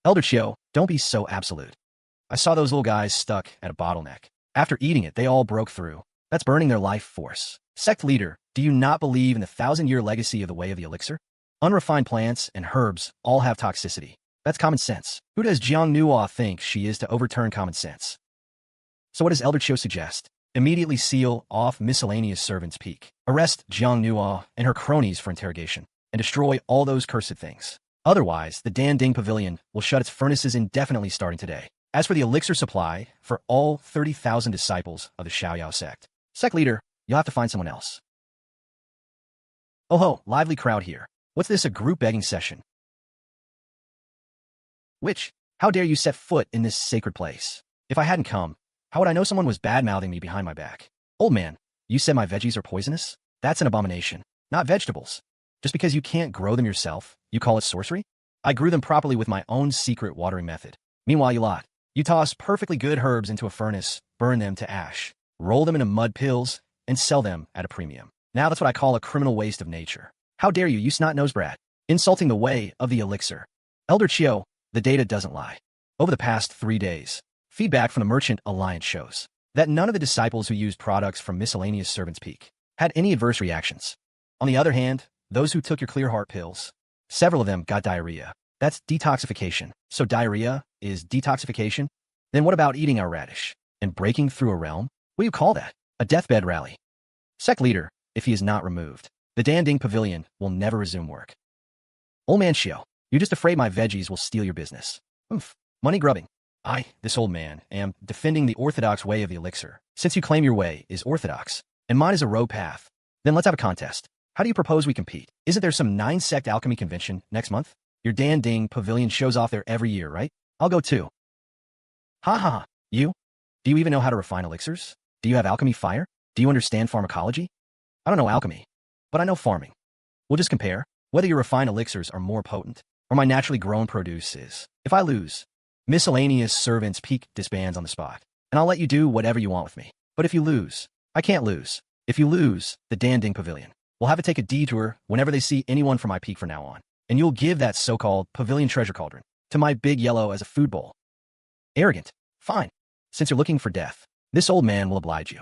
Elder Qiu, don't be so absolute. I saw those little guys stuck at a bottleneck. After eating it, they all broke through. That's burning their life force. Sect leader, do you not believe in the 1,000-year legacy of the way of the elixir? Unrefined plants and herbs all have toxicity. That's common sense. Who does Jiang Nuo think she is to overturn common sense? So what does Elder Qiu suggest? Immediately seal off miscellaneous servants' peak. Arrest Jiang Nuo and her cronies for interrogation, and destroy all those cursed things. Otherwise, the Dan Ding Pavilion will shut its furnaces indefinitely starting today. As for the elixir supply for all 30,000 disciples of the Xiaoyao sect, sect leader, you'll have to find someone else. Oh ho, lively crowd here. What's this, a group begging session? Which? How dare you set foot in this sacred place? If I hadn't come, how would I know someone was bad-mouthing me behind my back? Old man, you said my veggies are poisonous? That's an abomination. Not vegetables. Just because you can't grow them yourself, you call it sorcery? I grew them properly with my own secret watering method. Meanwhile, you toss perfectly good herbs into a furnace, burn them to ash, roll them into mud pills, and sell them at a premium. Now that's what I call a criminal waste of nature. How dare you snot-nosed brat, insulting the way of the elixir. Elder Qiu, the data doesn't lie. Over the past 3 days, feedback from the Merchant Alliance shows that none of the disciples who used products from miscellaneous servants' peak had any adverse reactions. On the other hand, those who took your clear heart pills, several of them got diarrhea. That's detoxification. So diarrhea is detoxification? Then what about eating our radish and breaking through a realm? What do you call that? A deathbed rally. Sect leader, if he is not removed, the Dan Ding Pavilion will never resume work. Old man Qiu, you're just afraid my veggies will steal your business. Oof. Money grubbing. I, this old man, am defending the orthodox way of the elixir. Since you claim your way is orthodox, and mine is a road path, then let's have a contest. How do you propose we compete? Isn't there some Nine-Sect Alchemy Convention next month? Your Dan Ding Pavilion shows off there every year, right? I'll go too. Ha ha ha. You? Do you even know how to refine elixirs? Do you have alchemy fire? Do you understand pharmacology? I don't know alchemy, but I know farming. We'll just compare whether your refined elixirs are more potent or my naturally grown produce is. If I lose, miscellaneous servants' peak disbands on the spot, and I'll let you do whatever you want with me. But if you lose, I can't lose. If you lose, the Dan Ding Pavilion will have to take a detour whenever they see anyone from my peak from now on, and you'll give that so-called pavilion treasure cauldron to my big yellow as a food bowl. Arrogant. Fine. Since you're looking for death, this old man will oblige you.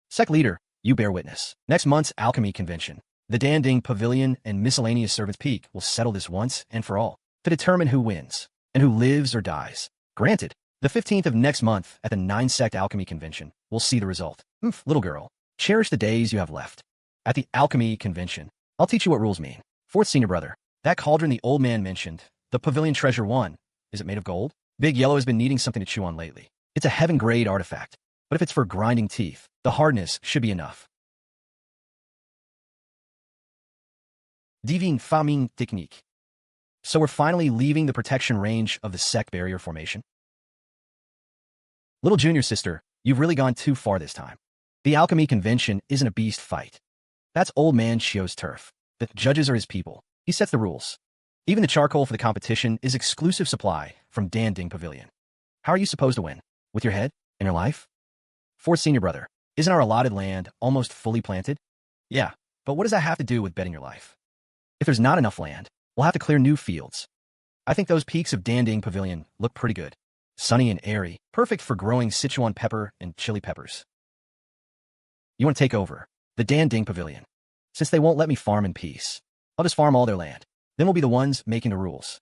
Sect leader, you bear witness. Next month's alchemy convention, the Dan Ding Pavilion and miscellaneous servants' peak will settle this once and for all to determine who wins and who lives or dies. Granted, the 15th of next month at the Nine-Sect Alchemy Convention, we'll see the result. Little girl, cherish the days you have left. At the Alchemy Convention, I'll teach you what rules mean. Fourth senior brother, that cauldron the old man mentioned, the Pavilion Treasure 1, is it made of gold? Big Yellow has been needing something to chew on lately. It's a heaven-grade artifact, but if it's for grinding teeth, the hardness should be enough. Divine Famine Technique. So we're finally leaving the protection range of the sect barrier formation? Little junior sister, you've really gone too far this time. The Alchemy Convention isn't a beast fight. That's old man Qiu's turf. The judges are his people. He sets the rules. Even the charcoal for the competition is exclusive supply from Dan Ding Pavilion. How are you supposed to win? With your head and your life? Fourth senior brother, isn't our allotted land almost fully planted? Yeah, but what does that have to do with betting your life? If there's not enough land, we'll have to clear new fields. I think those peaks of Dan Ding Pavilion look pretty good. Sunny and airy, perfect for growing Sichuan pepper and chili peppers. You want to take over the Dan Ding Pavilion? Since they won't let me farm in peace, I'll just farm all their land. Then we'll be the ones making the rules.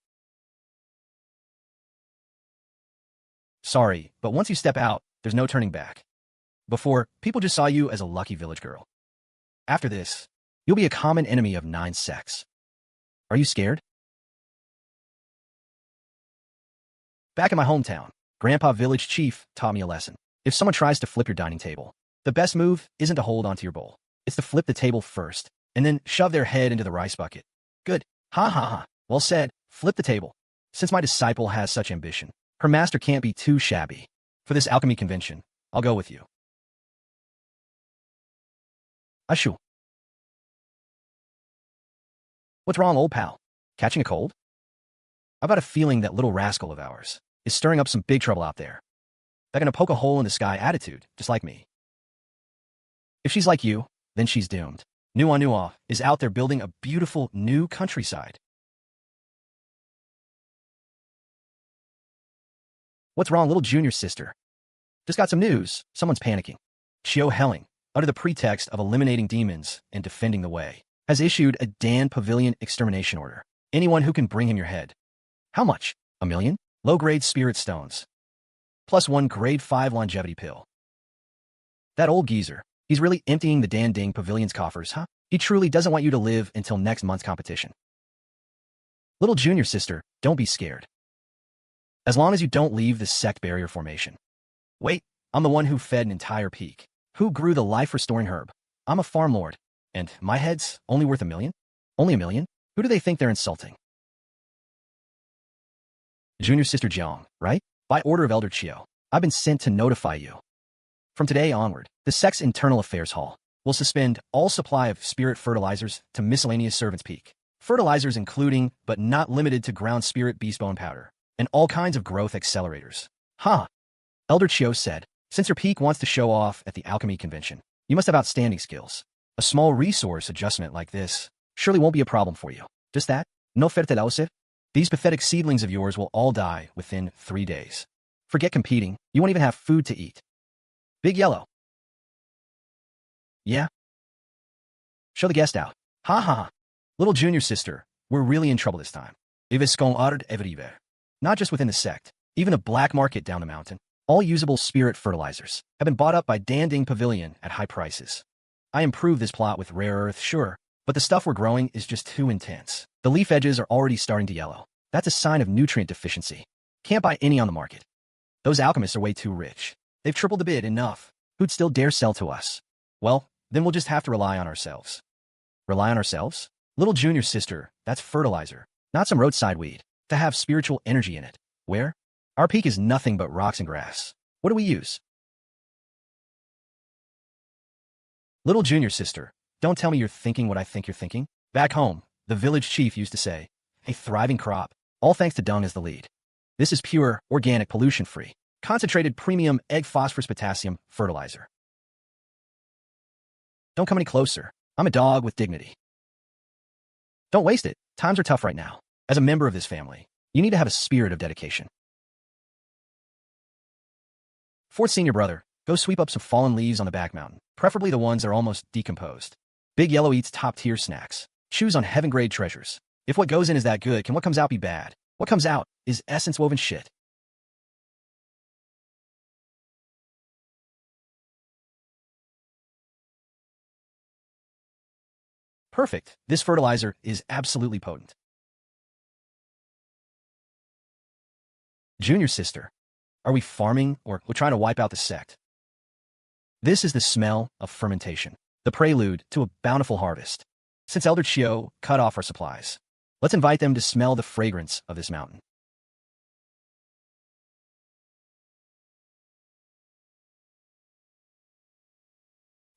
Sorry, but once you step out, there's no turning back. Before, people just saw you as a lucky village girl. After this, you'll be a common enemy of 9 sects. Are you scared? Back in my hometown, Grandpa Village Chief taught me a lesson. If someone tries to flip your dining table, the best move isn't to hold onto your bowl. It's to flip the table first, and then shove their head into the rice bucket. Good. Ha ha ha. Well said. Flip the table. Since my disciple has such ambition, her master can't be too shabby. For this alchemy convention, I'll go with you. Ashu. What's wrong, old pal? Catching a cold? I've got a feeling that little rascal of ours is stirring up some big trouble out there. They're gonna poke a hole in the sky attitude, just like me. If she's like you, then she's doomed. Nuo is out there building a beautiful new countryside. What's wrong, little junior sister? Just got some news. Someone's panicking. Qiu Helling, under the pretext of eliminating demons and defending the way, has issued a Dan Pavilion extermination order. Anyone who can bring him your head. How much? 1 million? Low-grade spirit stones. Plus 1 grade 5 longevity pill. That old geezer. He's really emptying the Dan Ding Pavilion's coffers, huh? He truly doesn't want you to live until next month's competition. Little junior sister, don't be scared. As long as you don't leave the sect barrier formation. Wait, I'm the one who fed an entire peak. Who grew the life-restoring herb? I'm a farm lord. And my head's only worth 1 million? Only 1 million? Who do they think they're insulting? Junior sister Jiang, right? By order of Elder Qiu, I've been sent to notify you. From today onward, the sect's Internal Affairs Hall will suspend all supply of spirit fertilizers to miscellaneous servants' peak. Fertilizers including, but not limited to ground spirit beast bone powder, and all kinds of growth accelerators. Huh. Elder Qiu said, since your peak wants to show off at the Alchemy Convention, you must have outstanding skills. A small resource adjustment like this surely won't be a problem for you. Just that? No fertilizer? These pathetic seedlings of yours will all die within 3 days. Forget competing, you won't even have food to eat. Big Yellow. Yeah? Show the guest out. Ha ha. Little junior sister, we're really in trouble this time. Everywhere. Not just within the sect, even the black market down the mountain. All usable spirit fertilizers have been bought up by Dan Ding Pavilion at high prices. I improved this plot with rare earth, sure, but the stuff we're growing is just too intense. The leaf edges are already starting to yellow. That's a sign of nutrient deficiency. Can't buy any on the market. Those alchemists are way too rich. They've tripled the bid enough. Who'd still dare sell to us? Well, then we'll just have to rely on ourselves. Rely on ourselves? Little junior sister, that's fertilizer, not some roadside weed, to have spiritual energy in it. Where? Our peak is nothing but rocks and grass. What do we use? Little junior sister, don't tell me you're thinking what I think you're thinking. Back home, the village chief used to say, a thriving crop, all thanks to dung as the lead. This is pure, organic, pollution-free, concentrated premium egg phosphorus potassium fertilizer. Don't come any closer. I'm a dog with dignity. Don't waste it. Times are tough right now. As a member of this family, you need to have a spirit of dedication. Fourth senior brother, go sweep up some fallen leaves on the back mountain, preferably the ones that are almost decomposed. Big Yellow eats top-tier snacks. Chews on heaven-grade treasures. If what goes in is that good, can what comes out be bad? What comes out is essence-woven shit. Perfect. This fertilizer is absolutely potent. Junior sister, are we farming or we're trying to wipe out the sect? This is the smell of fermentation, the prelude to a bountiful harvest. Since Elder Qiu cut off our supplies, let's invite them to smell the fragrance of this mountain.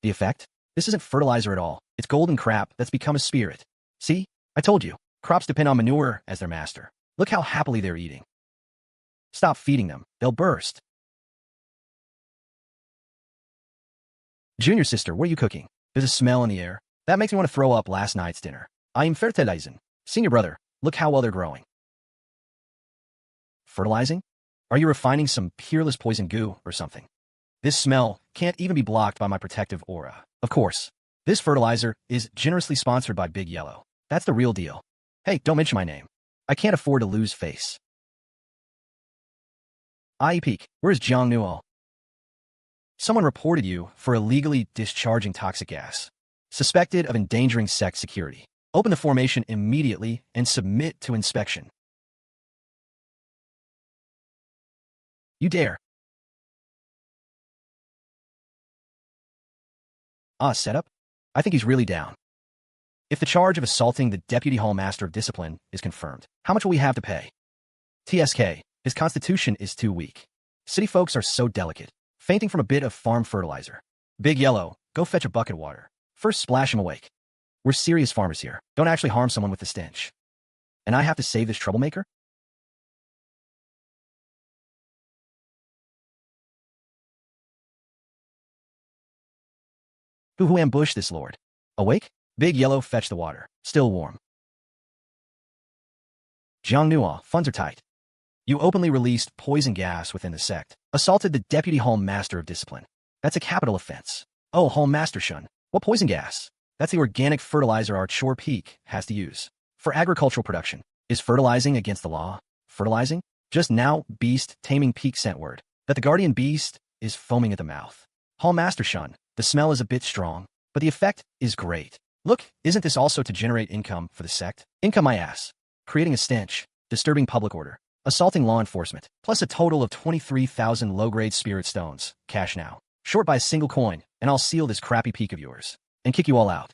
The effect? This isn't fertilizer at all. It's golden crap that's become a spirit. See? I told you. Crops depend on manure as their master. Look how happily they're eating. Stop feeding them. They'll burst. Junior sister, what are you cooking? There's a smell in the air. That makes me want to throw up last night's dinner. I am fertilizing. Senior brother, look how well they're growing. Fertilizing? Are you refining some peerless poison goo or something? This smell can't even be blocked by my protective aura. Of course, this fertilizer is generously sponsored by Big Yellow. That's the real deal. Hey, don't mention my name. I can't afford to lose face. IE Peak, where's Jiang Nuo? Someone reported you for illegally discharging toxic gas, suspected of endangering sect security. Open the formation immediately and submit to inspection. You dare. Setup? I think he's really down. If the charge of assaulting the Deputy Hall Master of Discipline is confirmed, how much will we have to pay? TSK, his constitution is too weak. City folks are so delicate, fainting from a bit of farm fertilizer. Big Yellow, go fetch a bucket of water. First splash him awake. We're serious farmers here. Don't actually harm someone with the stench. And I have to save this troublemaker? Who ambushed this lord? Awake? Big Yellow, fetch the water. Still warm. Jiang Nuo, funds are tight. You openly released poison gas within the sect, assaulted the Deputy Home Master of Discipline. That's a capital offense. Oh, Home Master Shen, what poison gas? That's the organic fertilizer our Chore Peak has to use for agricultural production. Is fertilizing against the law? Fertilizing? Just now, beast taming peak sent word that the guardian beast is foaming at the mouth. Hall Master Shun, the smell is a bit strong, but the effect is great. Look, isn't this also to generate income for the sect? Income my ass. Creating a stench, disturbing public order, assaulting law enforcement, plus a total of 23,000 low-grade spirit stones. Cash now. Short by a single coin, and I'll seal this crappy peak of yours and kick you all out.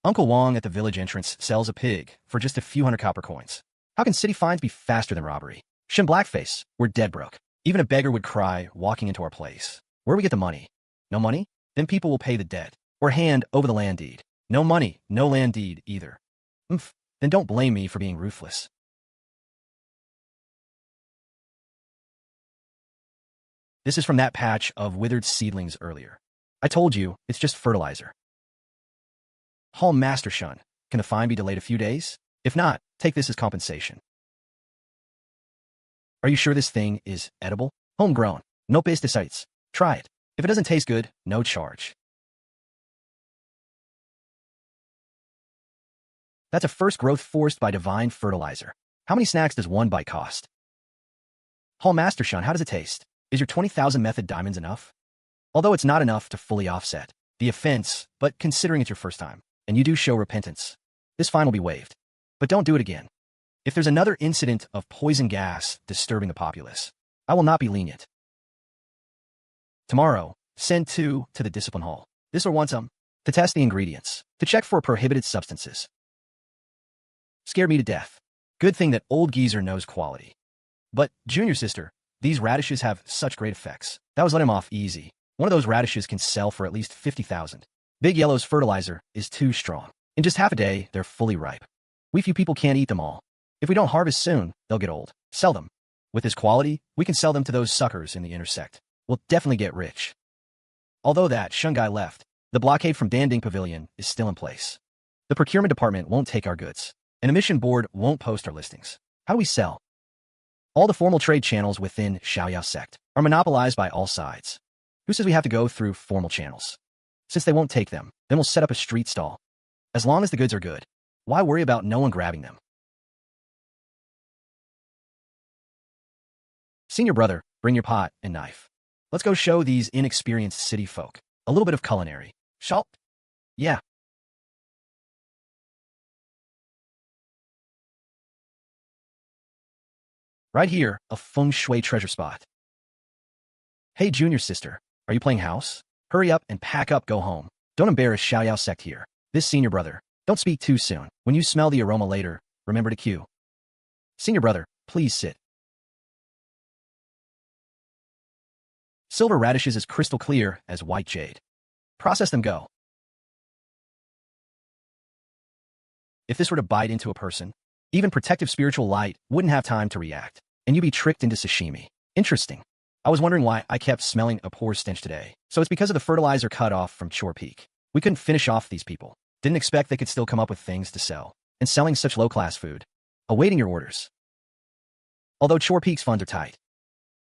Uncle Wong at the village entrance sells a pig for just a few hundred copper coins. How can city fines be faster than robbery? Shin blackface, we're dead broke. Even a beggar would cry walking into our place. Where we get the money? No money? Then people will pay the debt, or hand over the land deed. No money, no land deed either. Then don't blame me for being ruthless. This is from that patch of withered seedlings earlier. I told you, it's just fertilizer. Hall Master Shun, can the fine be delayed a few days? If not, take this as compensation. Are you sure this thing is edible? Homegrown. No pesticides. Try it. If it doesn't taste good, no charge. That's a first growth forced by divine fertilizer. How many snacks does one bite cost? Hall Master Shun, how does it taste? Is your 20,000 method diamonds enough? Although it's not enough to fully offset the offense, but considering it's your first time, and you do show repentance, this fine will be waived. But don't do it again. If there's another incident of poison gas disturbing the populace, I will not be lenient. Tomorrow, send 2 to the discipline hall. This or want some, to test the ingredients, to check for prohibited substances. Scared me to death. Good thing that old geezer knows quality. But, junior sister, these radishes have such great effects. That was let him off easy. One of those radishes can sell for at least 50,000. Big Yellow's fertilizer is too strong. In just half a day, they're fully ripe. We few people can't eat them all. If we don't harvest soon, they'll get old. Sell them. With this quality, we can sell them to those suckers in the intersect. We'll definitely get rich. Although that Shun guy left, the blockade from Dan Ding Pavilion is still in place. The procurement department won't take our goods, and the mission board won't post our listings. How do we sell? All the formal trade channels within Xiaoyao sect are monopolized by all sides. Who says we have to go through formal channels? Since they won't take them, then we'll set up a street stall. As long as the goods are good, why worry about no one grabbing them? Senior brother, bring your pot and knife. Let's go show these inexperienced city folk a little bit of culinary. Shall? Yeah. Right here, a feng shui treasure spot. Hey, junior sister, are you playing house? Hurry up and pack up, go home. Don't embarrass Xiaoyao sect here. This senior brother, don't speak too soon. When you smell the aroma later, remember to cue. Senior brother, please sit. Silver radishes as crystal clear as white jade. Process them, go. If this were to bite into a person, even protective spiritual light wouldn't have time to react, and you'd be tricked into sashimi. Interesting. I was wondering why I kept smelling a poor stench today. So it's because of the fertilizer cut off from Chore Peak. We couldn't finish off these people. Didn't expect they could still come up with things to sell. And selling such low-class food. Awaiting your orders. Although Chore Peak's funds are tight,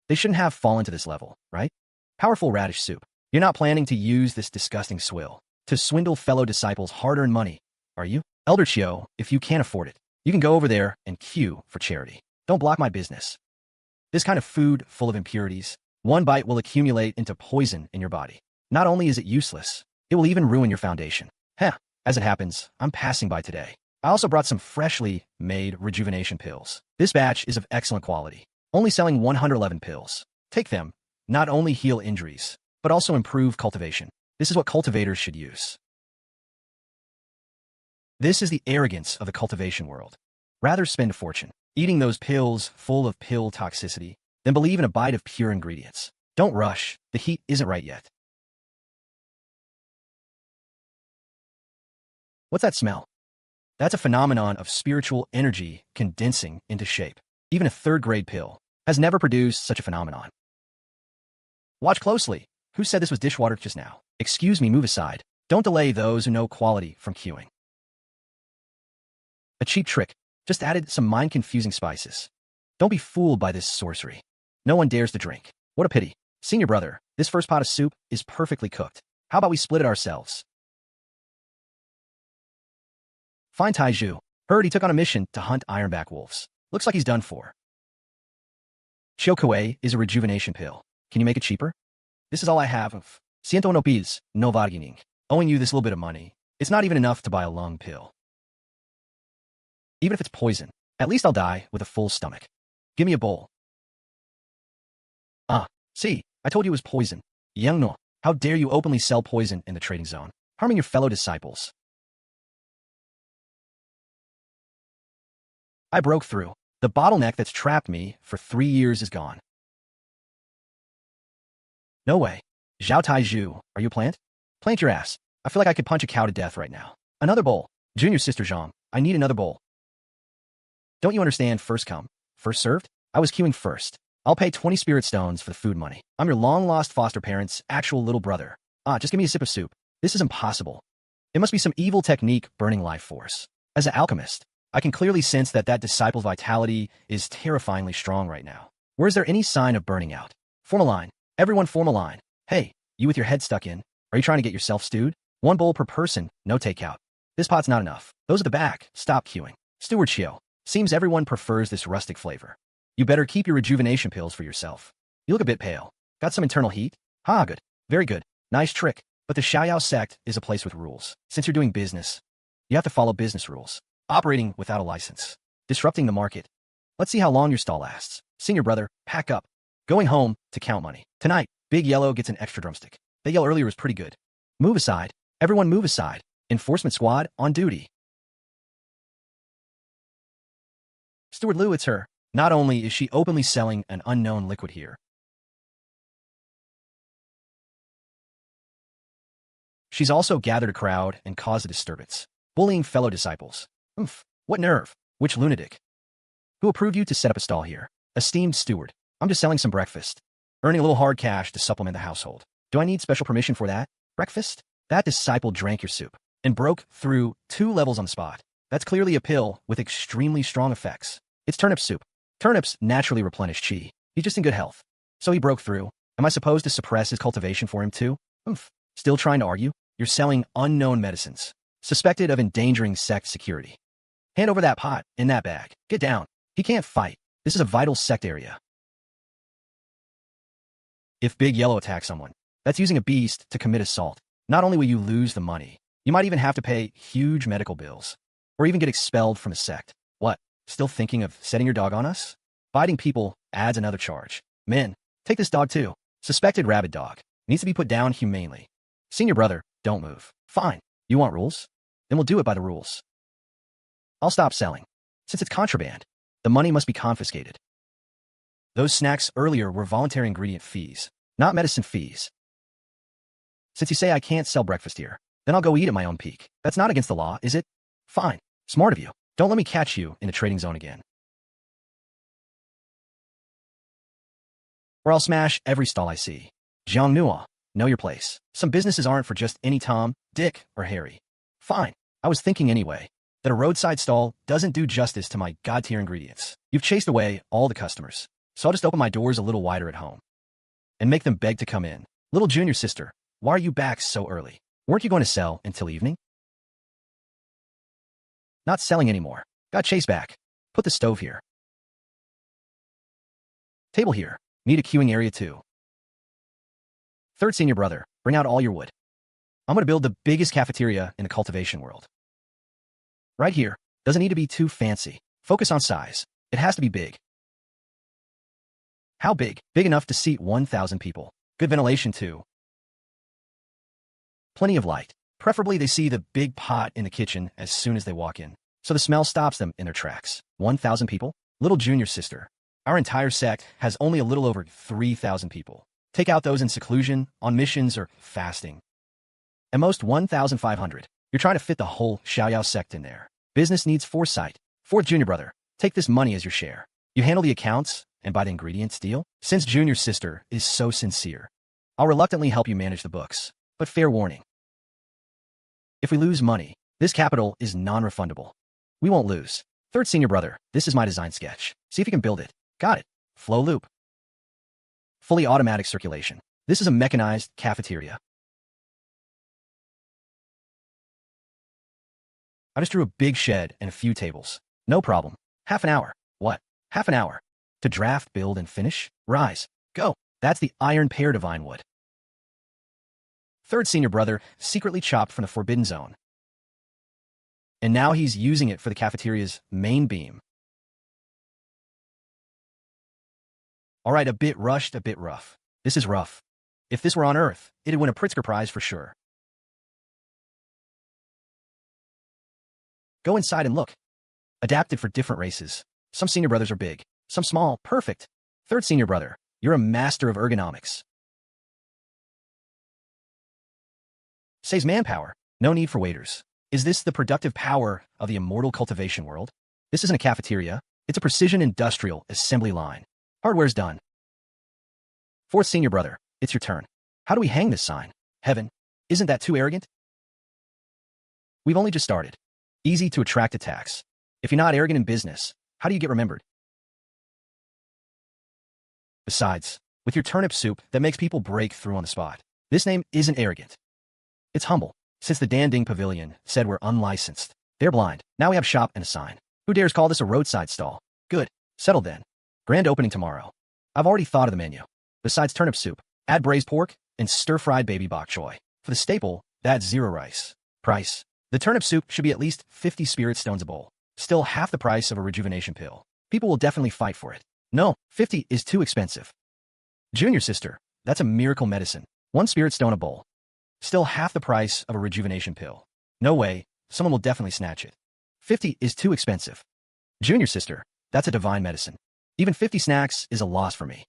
they shouldn't have fallen to this level, right? Powerful radish soup. You're not planning to use this disgusting swill to swindle fellow disciples' hard-earned money, are you? Elder Qiu, if you can't afford it, you can go over there and queue for charity. Don't block my business. This kind of food, full of impurities, one bite will accumulate into poison in your body. Not only is it useless, it will even ruin your foundation. As it happens, I'm passing by today. I also brought some freshly made rejuvenation pills. This batch is of excellent quality, only selling 111 pills. Take them, not only heal injuries, but also improve cultivation. This is what cultivators should use. This is the arrogance of the cultivation world. Rather spend a fortune eating those pills full of pill toxicity than believe in a bite of pure ingredients. Don't rush, the heat isn't right yet. What's that smell? That's a phenomenon of spiritual energy condensing into shape. Even a third-grade pill has never produced such a phenomenon. Watch closely. Who said this was dishwater just now? Excuse me, move aside. Don't delay those who know quality from queuing. A cheap trick. Just added some mind-confusing spices. Don't be fooled by this sorcery. No one dares to drink. What a pity. Senior brother, this first pot of soup is perfectly cooked. How about we split it ourselves? Fine Taiju. Heard he took on a mission to hunt ironback wolves. Looks like he's done for. Chokue is a rejuvenation pill. Can you make it cheaper? This is all I have of ciento no pies, no bargaining. Owing you this little bit of money, it's not even enough to buy a lung pill. Even if it's poison, at least I'll die with a full stomach. Give me a bowl. Ah, see, I told you it was poison. Jiang Nuo, how dare you openly sell poison in the trading zone, harming your fellow disciples. I broke through. The bottleneck that's trapped me for 3 years is gone. No way. Zhao Taiju, are you a plant? Plant your ass. I feel like I could punch a cow to death right now. Another bowl. Junior sister Zhang, I need another bowl. Don't you understand first come, first served? I was queuing first. I'll pay 20 spirit stones for the food money. I'm your long-lost foster parent's actual little brother. Just give me a sip of soup. This is impossible. It must be some evil technique burning life force. As an alchemist, I can clearly sense that disciple's vitality is terrifyingly strong right now. Where is there any sign of burning out? Form a line. Everyone form a line. Hey, you with your head stuck in. Are you trying to get yourself stewed? 1 bowl per person, no takeout. This pot's not enough. Those at the back, stop queuing. Steward Qiu. Seems everyone prefers this rustic flavor. You better keep your rejuvenation pills for yourself. You look a bit pale. Got some internal heat? Ha, good. Very good. Nice trick. But the Xiaoyao sect is a place with rules. Since you're doing business, you have to follow business rules. Operating without a license. Disrupting the market. Let's see how long your stall lasts. Senior brother, pack up. Going home to count money. Tonight, Big Yellow gets an extra drumstick. That yell earlier was pretty good. Move aside. Everyone move aside. Enforcement squad on duty. Steward Liu, it's her. Not only is she openly selling an unknown liquid here, she's also gathered a crowd and caused a disturbance, bullying fellow disciples. Oof, what nerve? Which lunatic? Who approved you to set up a stall here? Esteemed steward, I'm just selling some breakfast. Earning a little hard cash to supplement the household. Do I need special permission for that? Breakfast? That disciple drank your soup and broke through 2 levels on the spot. That's clearly a pill with extremely strong effects. It's turnip soup. Turnips naturally replenish chi. He's just in good health. So he broke through. Am I supposed to suppress his cultivation for him too? Oof. Still trying to argue? You're selling unknown medicines. Suspected of endangering sect security. Hand over that pot in that bag. Get down. He can't fight. This is a vital sect area. If Big Yellow attacks someone, that's using a beast to commit assault. Not only will you lose the money, you might even have to pay huge medical bills. Or even get expelled from the sect. What? Still thinking of setting your dog on us? Biting people adds another charge. Men, take this dog too. Suspected rabid dog. Needs to be put down humanely. Senior brother, don't move. Fine. You want rules? Then we'll do it by the rules. I'll stop selling. Since it's contraband, the money must be confiscated. Those snacks earlier were voluntary ingredient fees, not medicine fees. Since you say I can't sell breakfast here, then I'll go eat at my own peak. That's not against the law, is it? Fine. Smart of you. Don't let me catch you in the trading zone again. Or I'll smash every stall I see. Jiang Nuo, know your place. Some businesses aren't for just any Tom, Dick, or Harry. Fine. I was thinking anyway that a roadside stall doesn't do justice to my god-tier ingredients. You've chased away all the customers, so I'll just open my doors a little wider at home and make them beg to come in. Little junior sister, why are you back so early? Weren't you going to sell until evening? Not selling anymore. Got chased back. Put the stove here. Table here. Need a queuing area too. Third senior brother, bring out all your wood. I'm going to build the biggest cafeteria in the cultivation world. Right here. Doesn't need to be too fancy. Focus on size. It has to be big. How big? Big enough to seat 1,000 people. Good ventilation too. Plenty of light. Preferably they see the big pot in the kitchen as soon as they walk in, so the smell stops them in their tracks. 1,000 people? Little junior sister. Our entire sect has only a little over 3,000 people. Take out those in seclusion, on missions, or fasting. At most 1,500. You're trying to fit the whole Xiaoyao sect in there. Business needs foresight. Fourth junior brother, take this money as your share. You handle the accounts and buy the ingredients deal? Since junior sister is so sincere, I'll reluctantly help you manage the books. But fair warning. If we lose money, this capital is non-refundable. We won't lose. Third senior brother, this is my design sketch. See if you can build it. Got it. Flow loop. Fully automatic circulation. This is a mechanized cafeteria. I just drew a big shed and a few tables. No problem. Half an hour. What? Half an hour. To draft, build, and finish? Rise. Go. That's the iron pear divine wood. Third senior brother secretly chopped from the forbidden zone. And now he's using it for the cafeteria's main beam. All right, a bit rushed, a bit rough. This is rough. If this were on Earth, it'd win a Pritzker Prize for sure. Go inside and look. Adapted for different races. Some senior brothers are big, some small, perfect. Third senior brother, you're a master of ergonomics. Saves manpower, no need for waiters. Is this the productive power of the immortal cultivation world? This isn't a cafeteria, it's a precision industrial assembly line. Hardware's done. Fourth senior brother, it's your turn. How do we hang this sign? Heaven, isn't that too arrogant? We've only just started. Easy to attract attacks. If you're not arrogant in business, how do you get remembered? Besides, with your turnip soup, that makes people break through on the spot. This name isn't arrogant. It's humble. Since the Dan Ding Pavilion said we're unlicensed, they're blind. Now we have shop and a sign. Who dares call this a roadside stall? Good. Settled then. Grand opening tomorrow. I've already thought of the menu. Besides turnip soup, add braised pork and stir-fried baby bok choy. For the staple, that's 0 rice. Price. The turnip soup should be at least 50 spirit stones a bowl. Still half the price of a rejuvenation pill. People will definitely fight for it. No, 50 is too expensive. Junior sister, that's a miracle medicine. 1 spirit stone a bowl. Still half the price of a rejuvenation pill. No way, someone will definitely snatch it. 50 is too expensive. Junior sister, that's a divine medicine. Even 50 snacks is a loss for me.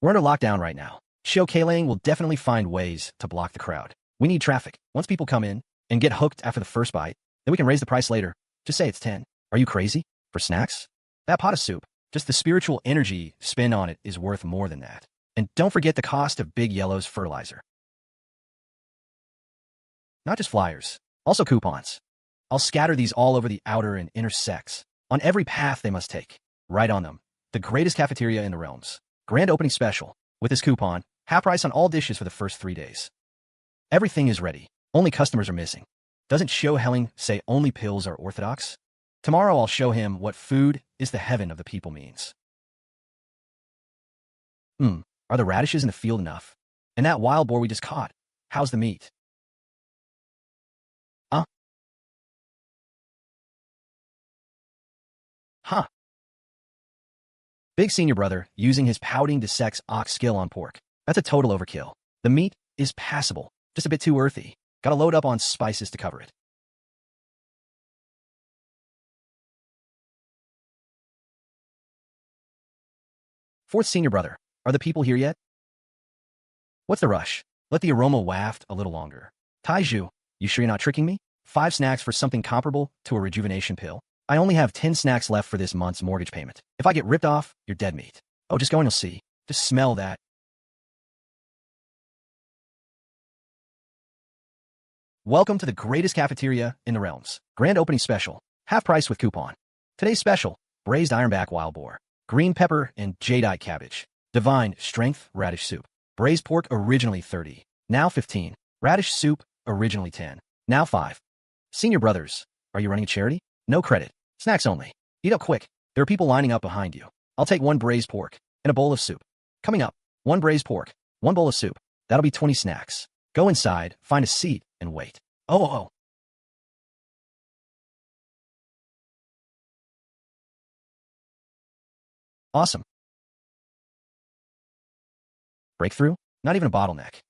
We're under lockdown right now. Xiao Keilang will definitely find ways to block the crowd. We need traffic. Once people come in and get hooked after the first bite, then we can raise the price later. Just say it's 10. Are you crazy? For snacks? That pot of soup, just the spiritual energy spin on it is worth more than that. And don't forget the cost of Big Yellow's fertilizer. Not just flyers, also coupons. I'll scatter these all over the outer and inner sects. On every path they must take. Right on them. The greatest cafeteria in the realms. Grand opening special. With this coupon, half price on all dishes for the first 3 days. Everything is ready. Only customers are missing. Doesn't Xiao Helling say only pills are orthodox? Tomorrow I'll show him what food is the heaven of the people means. Are the radishes in the field enough? And that wild boar we just caught, how's the meat? Huh. Big senior brother using his pouting to sex ox skill on pork. That's a total overkill. The meat is passable, just a bit too earthy. Gotta load up on spices to cover it. Fourth senior brother, are the people here yet? What's the rush? Let the aroma waft a little longer. Taiju, you sure you're not tricking me? 5 snacks for something comparable to a rejuvenation pill? I only have 10 snacks left for this month's mortgage payment. If I get ripped off, you're dead meat. Oh, just go and you'll see. Just smell that. Welcome to the greatest cafeteria in the realms. Grand opening special. Half price with coupon. Today's special, braised ironback wild boar. Green pepper and jadeite cabbage. Divine strength radish soup. Braised pork originally 30. Now 15. Radish soup originally 10. Now 5. Senior brothers, are you running a charity? No credit. Snacks only. Eat up quick. There are people lining up behind you. I'll take 1 braised pork and a bowl of soup. Coming up, 1 braised pork, 1 bowl of soup. That'll be 20 snacks. Go inside, find a seat, and wait. Oh. Awesome. Breakthrough? Not even a bottleneck.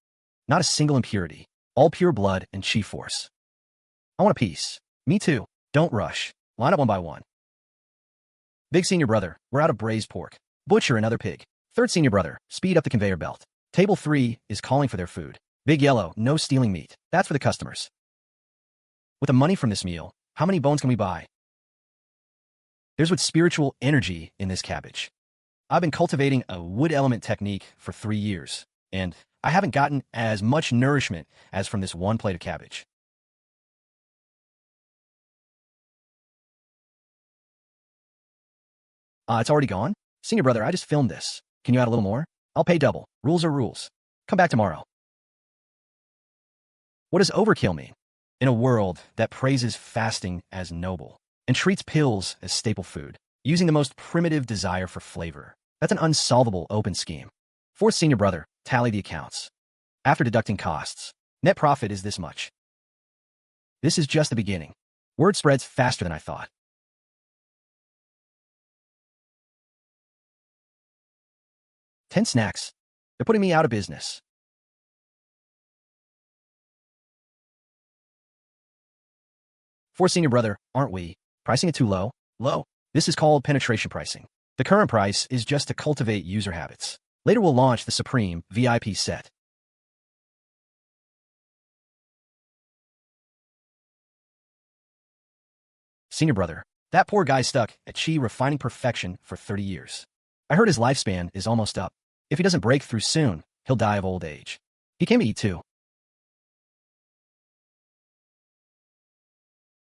Not a single impurity. All pure blood and chi force. I want a piece. Me too. Don't rush. Line up 1 by 1. Big senior brother, we're out of braised pork. Butcher another pig. Third senior brother, speed up the conveyor belt. Table 3 is calling for their food. Big Yellow, no stealing meat. That's for the customers. With the money from this meal, how many bones can we buy? There's what spiritual energy in this cabbage. I've been cultivating a wood element technique for 3 years, and I haven't gotten as much nourishment as from this 1 plate of cabbage. It's already gone? Senior brother, I just filmed this. Can you add a little more? I'll pay double. Rules are rules. Come back tomorrow. What does overkill mean? In a world that praises fasting as noble and treats pills as staple food, using the most primitive desire for flavor, that's an unsolvable open scheme. Fourth senior brother, tally the accounts. After deducting costs, net profit is this much. This is just the beginning. Word spreads faster than I thought. "10 snacks. They're putting me out of business." For senior brother, aren't we pricing it too low? Low. This is called penetration pricing. The current price is just to cultivate user habits. Later we'll launch the Supreme VIP set. Senior brother, that poor guy stuck at Qi refining perfection for 30 years. I heard his lifespan is almost up. If he doesn't break through soon, he'll die of old age. He came to eat too.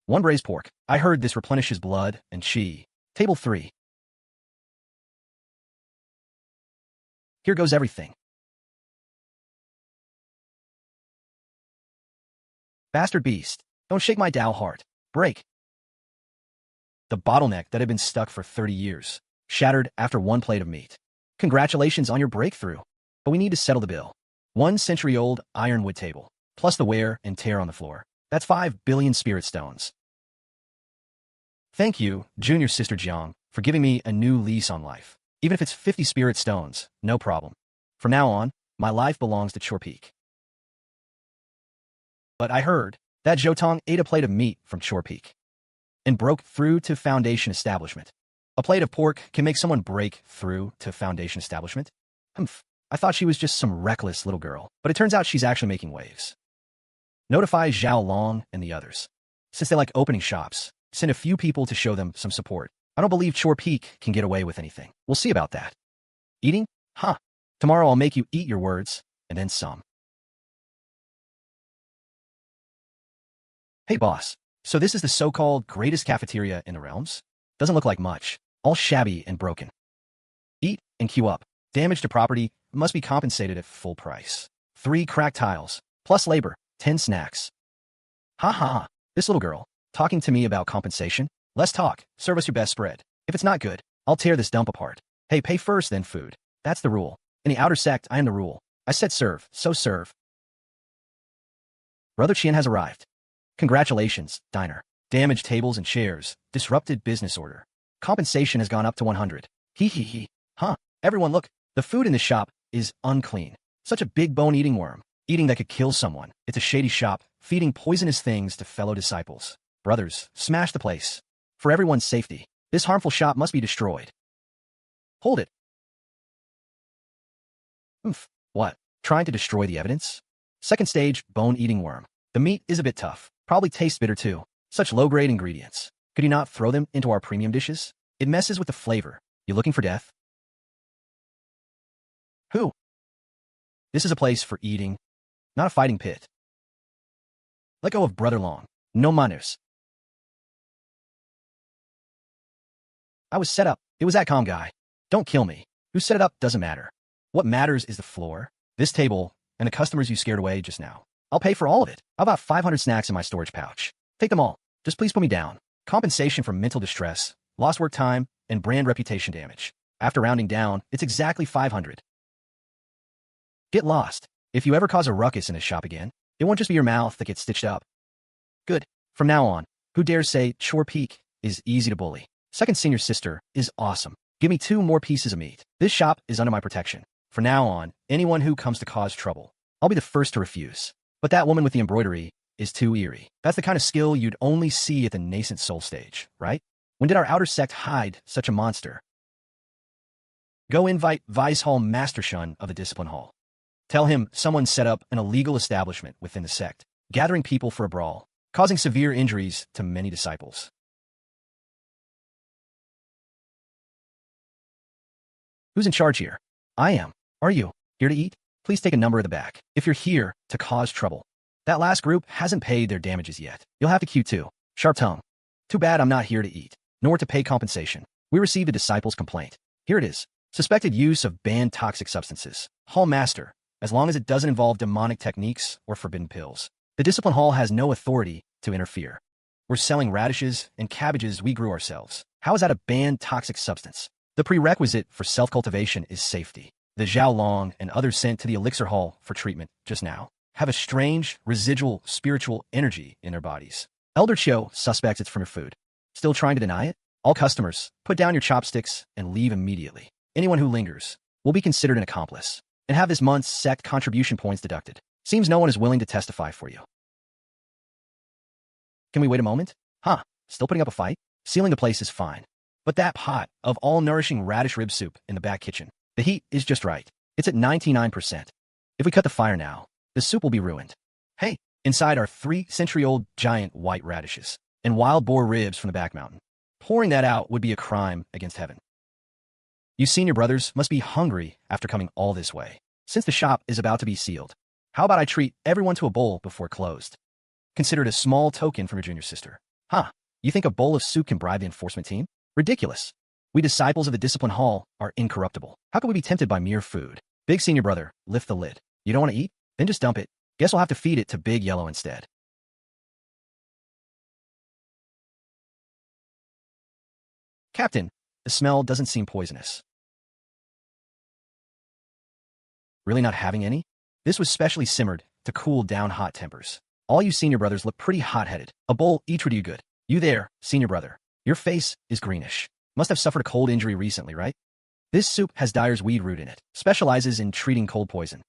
1 braised pork. I heard this replenishes blood and Qi. Table 3. Here goes everything. Bastard beast, don't shake my Tao heart. Break. The bottleneck that had been stuck for 30 years, shattered after 1 plate of meat. Congratulations on your breakthrough, but we need to settle the bill. 1 century-old ironwood table, plus the wear and tear on the floor. That's 5 billion spirit stones. Thank you, junior sister Jiang, for giving me a new lease on life. Even if it's 50 spirit stones, no problem. From now on, my life belongs to Chore Peak. But I heard that Zhotong ate a plate of meat from Chore Peak and broke through to Foundation Establishment. A plate of pork can make someone break through to Foundation Establishment? I thought she was just some reckless little girl, but it turns out she's actually making waves. Notify Zhao Long and the others. Since they like opening shops, send a few people to show them some support. I don't believe Chore Peak can get away with anything. We'll see about that. Eating? Huh. Tomorrow I'll make you eat your words, and then some. Hey boss, so this is the so-called greatest cafeteria in the realms? Doesn't look like much. All shabby and broken. Eat and queue up. Damage to property must be compensated at full price. 3 cracked tiles, plus labor, 10 snacks. Ha ha ha. This little girl, talking to me about compensation? Less talk, serve us your best spread. If it's not good, I'll tear this dump apart. Hey, pay first, then food. That's the rule. In the outer sect, I am the rule. I said serve, so serve. Brother Qian has arrived. Congratulations, diner. Damaged tables and chairs, disrupted business order. Compensation has gone up to 100. Hee hee hee. Huh. Everyone look, the food in this shop is unclean. Such a big bone-eating worm. Eating that could kill someone. It's a shady shop, feeding poisonous things to fellow disciples. Brothers, smash the place. For everyone's safety, this harmful shop must be destroyed. Hold it. What? Trying to destroy the evidence? Second stage, bone-eating worm. The meat is a bit tough. Probably tastes bitter too. Such low-grade ingredients. Could you not throw them into our premium dishes? It messes with the flavor. You looking for death? Who? This is a place for eating, not a fighting pit. Let go of Brother Long. No manners. I was set up. It was that calm guy. Don't kill me. Who set it up doesn't matter. What matters is the floor, this table, and the customers you scared away just now. I'll pay for all of it. How about 500 snacks in my storage pouch? Take them all. Just please put me down. Compensation for mental distress, lost work time, and brand reputation damage. After rounding down, it's exactly 500. Get lost. If you ever cause a ruckus in this shop again, it won't just be your mouth that gets stitched up. Good. From now on, who dares say Chore Peak is easy to bully? Second senior sister is awesome. Give me 2 more pieces of meat. This shop is under my protection. From now on, anyone who comes to cause trouble, I'll be the first to refuse. But that woman with the embroidery is too eerie. That's the kind of skill you'd only see at the nascent soul stage, right? When did our outer sect hide such a monster? Go invite Vice Hall Master Shen of the Discipline Hall. Tell him someone set up an illegal establishment within the sect, gathering people for a brawl, causing severe injuries to many disciples. Who's in charge here? I am. Are you here to eat? Please take a number at the back. If you're here to cause trouble. That last group hasn't paid their damages yet. You'll have to queue too. Sharp tongue. Too bad I'm not here to eat, nor to pay compensation. We received a disciple's complaint. Here it is. Suspected use of banned toxic substances. Hall Master, as long as it doesn't involve demonic techniques or forbidden pills. The Discipline Hall has no authority to interfere. We're selling radishes and cabbages we grew ourselves. How is that a banned toxic substance? The prerequisite for self-cultivation is safety. The Zhao Long and others sent to the Elixir Hall for treatment just now have a strange, residual, spiritual energy in their bodies. Elder Qiu suspects it's from your food. Still trying to deny it? All customers, put down your chopsticks and leave immediately. Anyone who lingers will be considered an accomplice and have this month's sect contribution points deducted. Seems no one is willing to testify for you. Can we wait a moment? Huh, still putting up a fight? Sealing the place is fine. But that pot of all-nourishing radish rib soup in the back kitchen, the heat is just right. It's at 99%. If we cut the fire now, the soup will be ruined. Hey, inside are 3-century-old giant white radishes and wild boar ribs from the back mountain. Pouring that out would be a crime against heaven. You senior brothers must be hungry after coming all this way. Since the shop is about to be sealed, how about I treat everyone to a bowl before closed? Consider it a small token from your junior sister. Huh, you think a bowl of soup can bribe the enforcement team? Ridiculous. We disciples of the Discipline Hall are incorruptible. How can we be tempted by mere food? Big senior brother, lift the lid. You don't want to eat? Then just dump it. Guess we'll have to feed it to Big Yellow instead. Captain, the smell doesn't seem poisonous. Really not having any? This was specially simmered to cool down hot tempers. All you senior brothers look pretty hot-headed. A bowl each would do you good. You there, senior brother. Your face is greenish. Must have suffered a cold injury recently, right? This soup has Dyer's weed root in it. Specializes in treating cold poison.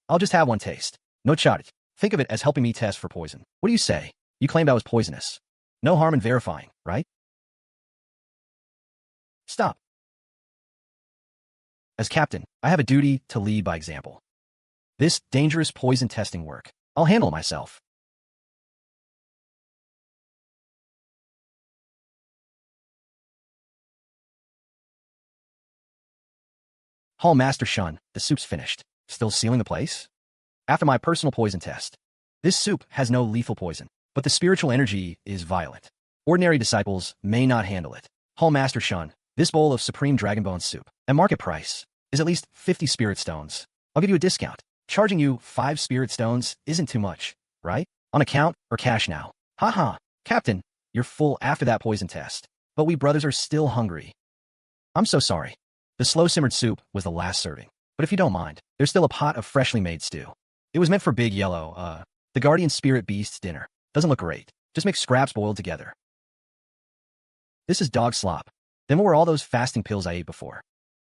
I'll just have one taste. No charge. Think of it as helping me test for poison. What do you say? You claimed I was poisonous. No harm in verifying, right? Stop. As captain, I have a duty to lead by example. This dangerous poison testing work, I'll handle myself. Hall Master Shen, the soup's finished. Still sealing the place? After my personal poison test, this soup has no lethal poison, but the spiritual energy is violent. Ordinary disciples may not handle it. Hall Master Shen, this bowl of supreme dragonbone soup, at market price, is at least 50 spirit stones. I'll give you a discount. Charging you 5 spirit stones isn't too much, right? On account or cash now? Haha, Captain, you're full after that poison test, but we brothers are still hungry. I'm so sorry. The slow-simmered soup was the last serving. But if you don't mind, there's still a pot of freshly made stew. It was meant for Big Yellow, the guardian spirit beast's dinner. Doesn't look great. Just make scraps boiled together. This is dog slop. Then what were all those fasting pills I ate before?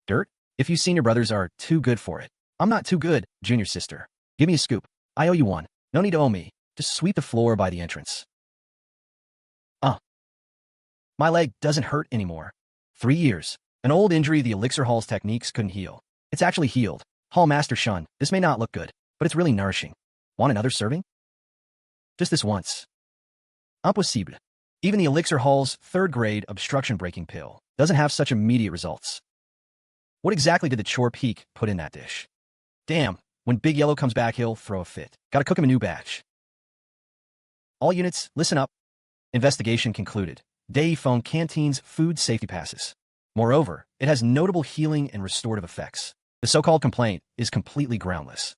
Dirt? If you senior brothers are too good for it. I'm not too good, junior sister. Give me a scoop. I owe you one. No need to owe me. Just sweep the floor by the entrance. My leg doesn't hurt anymore. 3 years. An old injury the Elixir Hall's techniques couldn't heal. It's actually healed. Hall Master Shen, this may not look good, but it's really nourishing. Want another serving? Just this once. Impossible. Even the Elixir Hall's 3rd-grade obstruction-breaking pill doesn't have such immediate results. What exactly did the Chore Peak put in that dish? Damn, when Big Yellow comes back, he'll throw a fit. Gotta cook him a new batch. All units, listen up. Investigation concluded. Day phone Canteen's food safety passes. Moreover, it has notable healing and restorative effects. The so-called complaint is completely groundless.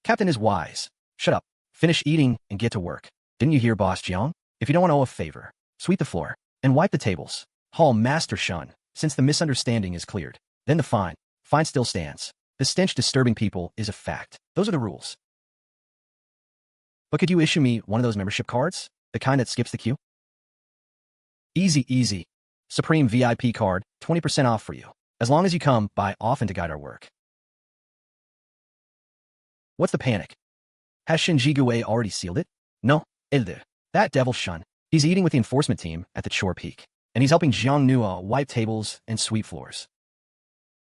Captain is wise. Shut up. Finish eating and get to work. Didn't you hear Boss Jiang? If you don't want to owe a favor, sweep the floor and wipe the tables. Hall Master Shen, since the misunderstanding is cleared. Then the fine. Fine still stands. The stench disturbing people is a fact. Those are the rules. But could you issue me one of those membership cards? The kind that skips the queue? Easy. Supreme VIP card, 20% off for you. As long as you come by often to guide our work. What's the panic? Has Shen Jigue already sealed it? No, Elder. That devil Shen. He's eating with the enforcement team at the Chore Peak. And he's helping Jiang Nuo wipe tables and sweep floors.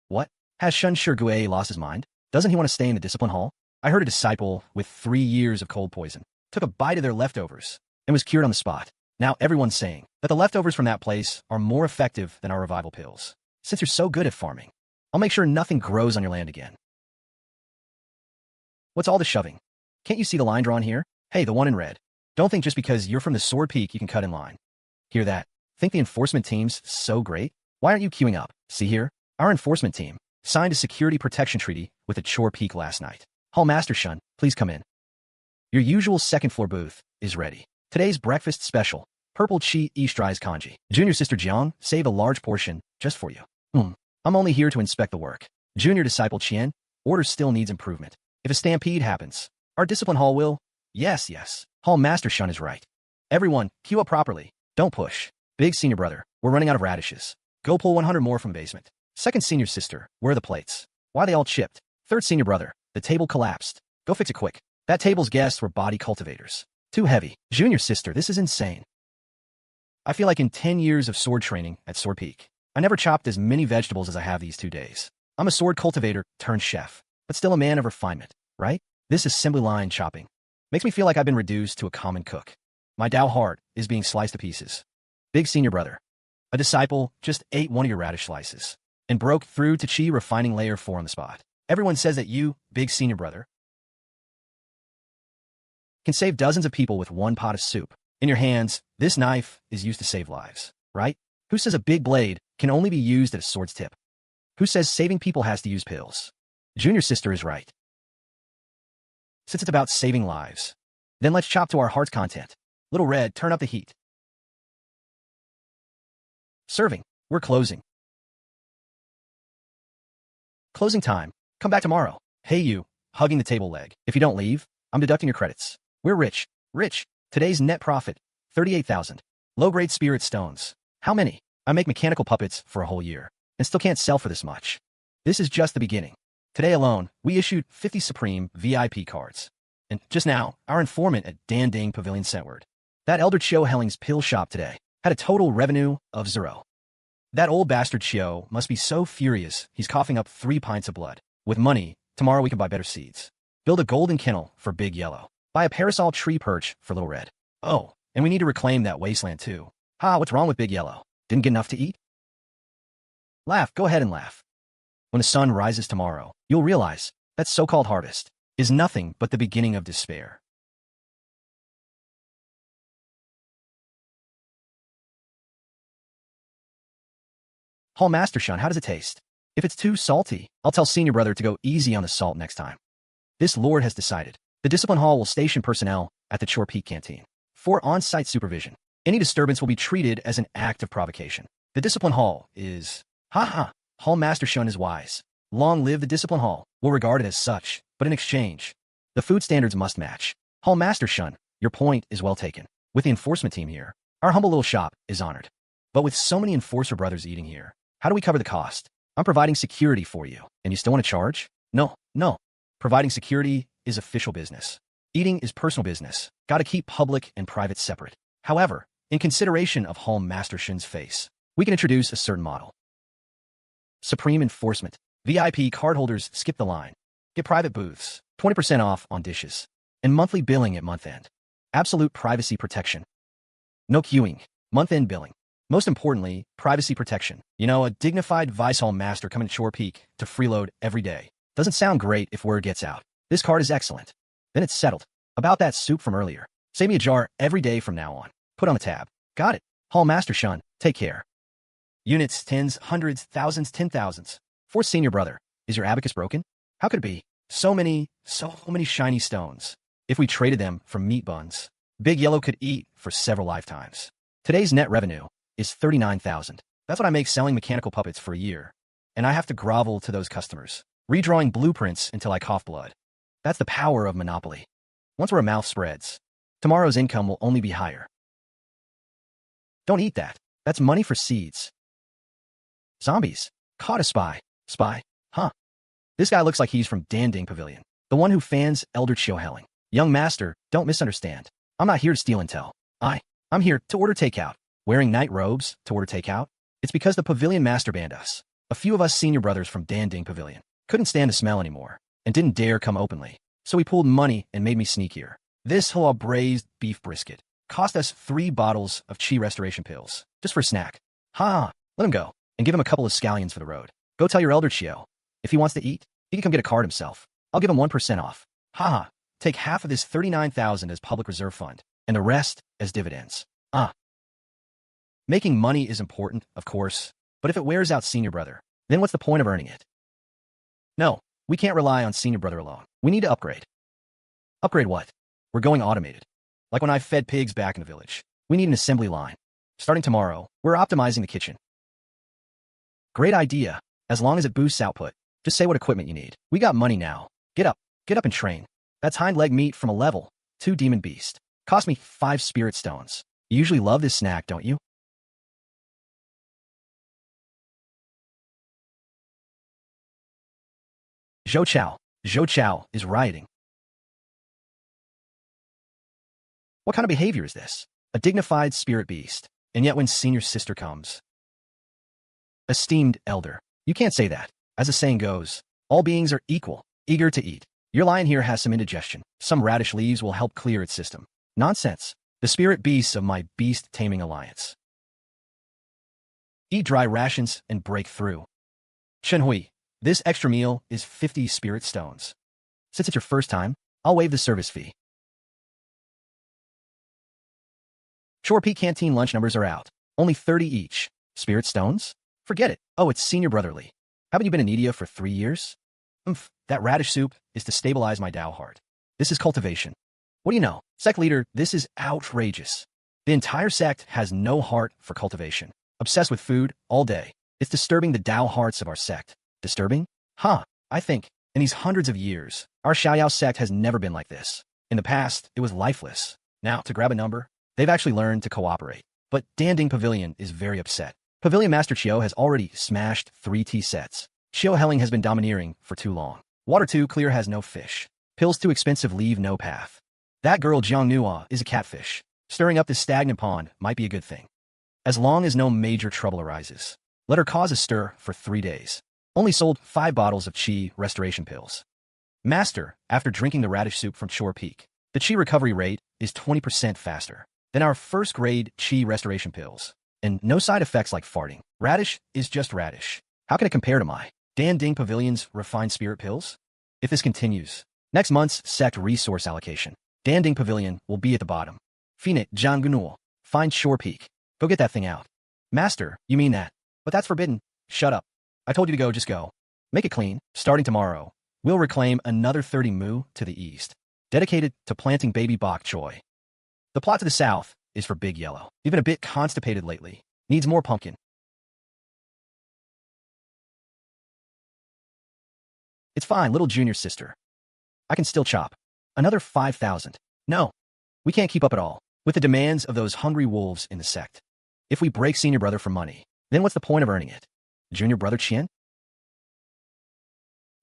What? Has Shen Shigue lost his mind? Doesn't he want to stay in the Discipline Hall? I heard a disciple with 3 years of cold poison took a bite of their leftovers and was cured on the spot. Now everyone's saying that the leftovers from that place are more effective than our revival pills. Since you're so good at farming, I'll make sure nothing grows on your land again. What's all the shoving? Can't you see the line drawn here? Hey, the one in red. Don't think just because you're from the Chore Peak you can cut in line. Hear that? Think the enforcement team's so great? Why aren't you queuing up? See here? Our enforcement team signed a security protection treaty with the Chore Peak last night. Hall Master Shen, please come in. Your usual second-floor booth is ready. Today's breakfast special, purple chi East-Rise congee. Junior sister Jiang, save a large portion just for you. I'm only here to inspect the work. Junior disciple Qian, order still needs improvement. If a stampede happens, our discipline hall will... Yes. Hall Master Shen is right. Everyone, queue up properly. Don't push. Big senior brother, we're running out of radishes. Go pull 100 more from basement. Second senior sister, where are the plates? Why they all chipped? Third senior brother, the table collapsed. Go fix it quick. That table's guests were body cultivators. Too heavy. Junior sister, this is insane. I feel like in 10 years of sword training at Chore Peak, I never chopped as many vegetables as I have these 2 days. I'm a sword cultivator turned chef, but still a man of refinement, right? This assembly line chopping makes me feel like I've been reduced to a common cook. My Dao heart is being sliced to pieces. Big senior brother, a disciple just ate one of your radish slices and broke through to chi refining layer 4 on the spot. Everyone says that you, big senior brother, can save dozens of people with one pot of soup. In your hands, this knife is used to save lives, right? Who says a big blade can only be used at a sword's tip? Who says saving people has to use pills? Junior sister is right. Since it's about saving lives, then let's chop to our heart's content. Little Red, turn up the heat. Serving. We're closing. Closing time. Come back tomorrow. Hey you, hugging the table leg. If you don't leave, I'm deducting your credits. We're rich. Rich. Today's net profit, 38,000. Low-grade spirit stones. How many? I make mechanical puppets for a whole year and still can't sell for this much. This is just the beginning. Today alone, we issued 50 Supreme VIP cards. And just now, our informant at Dan Ding Pavilion sent word. That Elder Qiu Helling's pill shop today had a total revenue of 0. That old bastard Qiu must be so furious he's coughing up 3 pints of blood. With money, tomorrow we can buy better seeds. Build a golden kennel for Big Yellow. Buy a parasol tree perch for Little Red. Oh, and we need to reclaim that wasteland too. Ha, what's wrong with Big Yellow? Didn't get enough to eat? Laugh, go ahead and laugh. When the sun rises tomorrow, you'll realize that so-called harvest is nothing but the beginning of despair. Hall Master Shen, how does it taste? If it's too salty, I'll tell senior brother to go easy on the salt next time. This lord has decided. The discipline hall will station personnel at the Chore Peak Canteen for on-site supervision. Any disturbance will be treated as an act of provocation. The discipline hall is... Hall Master Shen is wise. Long live the discipline hall. We'll regard it as such, but in exchange, the food standards must match. Hall Master Shen, your point is well taken. With the enforcement team here, our humble little shop is honored. But with so many enforcer brothers eating here, how do we cover the cost? I'm providing security for you, and you still want to charge? No. Providing security is official business. Eating is personal business. Gotta keep public and private separate. However, in consideration of Hall Master Shen's face, we can introduce a certain model. Supreme enforcement. VIP cardholders skip the line. Get private booths, 20% off on dishes, and monthly billing at month end. Absolute privacy protection. No queuing. Month-end billing. Most importantly, privacy protection. You know, a dignified vice hall master coming to Chore Peak to freeload every day. Doesn't sound great if word gets out. This card is excellent. Then it's settled. About that soup from earlier. Save me a jar every day from now on. Put on the tab. Got it. Hall Master Shen, take care. Units, tens, hundreds, thousands, 10,000s. Fourth senior brother, is your abacus broken? How could it be? So many shiny stones. If we traded them for meat buns, Big Yellow could eat for several lifetimes. Today's net revenue is 39,000. That's what I make selling mechanical puppets for a year. And I have to grovel to those customers, redrawing blueprints until I cough blood. That's the power of monopoly. Once word of mouth spreads, tomorrow's income will only be higher. Don't eat that. That's money for seeds. Zombies. Caught a spy. Spy? Huh. This guy looks like he's from Dan Ding Pavilion. The one who fans Elder Qiu Helling. Young master, don't misunderstand. I'm not here to steal intel. I'm here to order takeout. Wearing night robes to order takeout? It's because the pavilion master banned us. A few of us senior brothers from Dan Ding Pavilion couldn't stand the smell anymore and didn't dare come openly. So he pulled money and made me sneakier. This whole braised beef brisket cost us 3 bottles of chi restoration pills, just for a snack. Let him go, and give him a couple of scallions for the road. Go tell your Elder Qiu. If he wants to eat, he can come get a card himself. I'll give him 1% off. Take half of this 39,000 as public reserve fund, and the rest as dividends. Making money is important, of course, but if it wears out senior brother, Then what's the point of earning it? No, we can't rely on senior brother alone. We need to upgrade. Upgrade what? We're going automated. Like when I fed pigs back in the village. We need an assembly line. Starting tomorrow, we're optimizing the kitchen. Great idea. As long as it boosts output. Just say what equipment you need. We got money now. Get up and train. That's hind leg meat from a level 2 demon beast. Cost me 5 spirit stones. You usually love this snack, don't you? Zhou Chao is rioting. What kind of behavior is this? A dignified spirit beast. And yet when senior sister comes. Esteemed elder. You can't say that. As the saying goes, all beings are equal, eager to eat. Your lion here has some indigestion. Some radish leaves will help clear its system. Nonsense. The spirit beasts of my beast-taming alliance. Eat dry rations and break through. Chen Hui, this extra meal is 50 spirit stones. Since it's your first time, I'll waive the service fee. Chore Peak Canteen lunch numbers are out. Only 30 each. Spirit stones? Forget it. Oh, it's senior brotherly. Haven't you been in India for 3 years? That radish soup is to stabilize my Dao heart. This is cultivation. What do you know? Sect leader, this is outrageous. The entire sect has no heart for cultivation. Obsessed with food all day. It's disturbing the Dao hearts of our sect. Disturbing? Huh. I think, in these hundreds of years, our Xiaoyao sect has never been like this. In the past, it was lifeless. Now, to grab a number, they've actually learned to cooperate. But Dan Ding Pavilion is very upset. Pavilion Master Qiu has already smashed 3 tea sets. Qiu Helling has been domineering for too long. Water too clear has no fish. Pills too expensive leave no path. That girl Jiang Nuo is a catfish. Stirring up this stagnant pond might be a good thing. As long as no major trouble arises. Let her cause a stir for 3 days. Only sold 5 bottles of Qi restoration pills. Master, after drinking the radish soup from Chore Peak, the Qi recovery rate is 20% faster than our first grade Qi restoration pills. And no side effects like farting. Radish is just radish. How can it compare to my Dan Ding Pavilion's refined spirit pills? If this continues, next month's sect resource allocation, Dan Ding Pavilion will be at the bottom. Phoenix, Jiang Nuo, find Chore Peak. Go get that thing out. Master, you mean that? But that's forbidden. Shut up. I told you to go, just go. Make it clean. Starting tomorrow, we'll reclaim another 30 mu to the east, dedicated to planting baby bok choy. The plot to the south is for Big Yellow. You've been a bit constipated lately. Needs more pumpkin. It's fine, little junior sister. I can still chop. Another 5,000. No, we can't keep up at all with the demands of those hungry wolves in the sect. If we break senior brother for money, then what's the point of earning it? Junior brother Qian?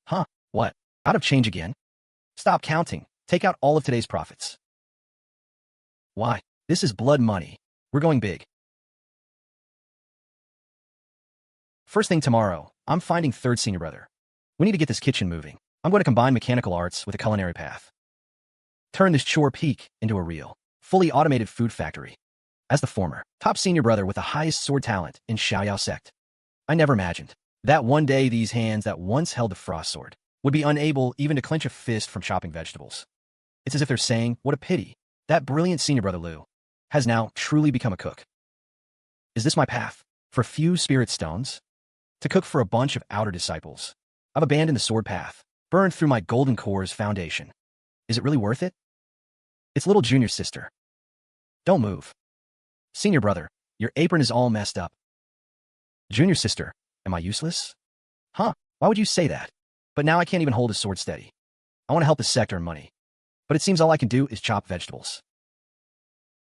Huh, what? Out of change again? Stop counting. Take out all of today's profits. Why? This is blood money. We're going big. First thing tomorrow, I'm finding third senior brother. We need to get this kitchen moving. I'm going to combine mechanical arts with a culinary path. Turn this Chore Peak into a real, fully automated food factory. As the former, top senior brother with the highest sword talent in Xiaoyao sect, I never imagined that one day these hands that once held the frost sword would be unable even to clench a fist from chopping vegetables. It's as if they're saying, what a pity, that brilliant senior brother Liu has now truly become a cook. Is this my path? For a few spirit stones? To cook for a bunch of outer disciples? I've abandoned the sword path, burned through my golden core's foundation. Is it really worth it? It's little junior sister. Don't move. Senior brother, your apron is all messed up. Junior sister, am I useless? Huh, why would you say that? But now I can't even hold a sword steady. I want to help the sect earn money. But it seems all I can do is chop vegetables.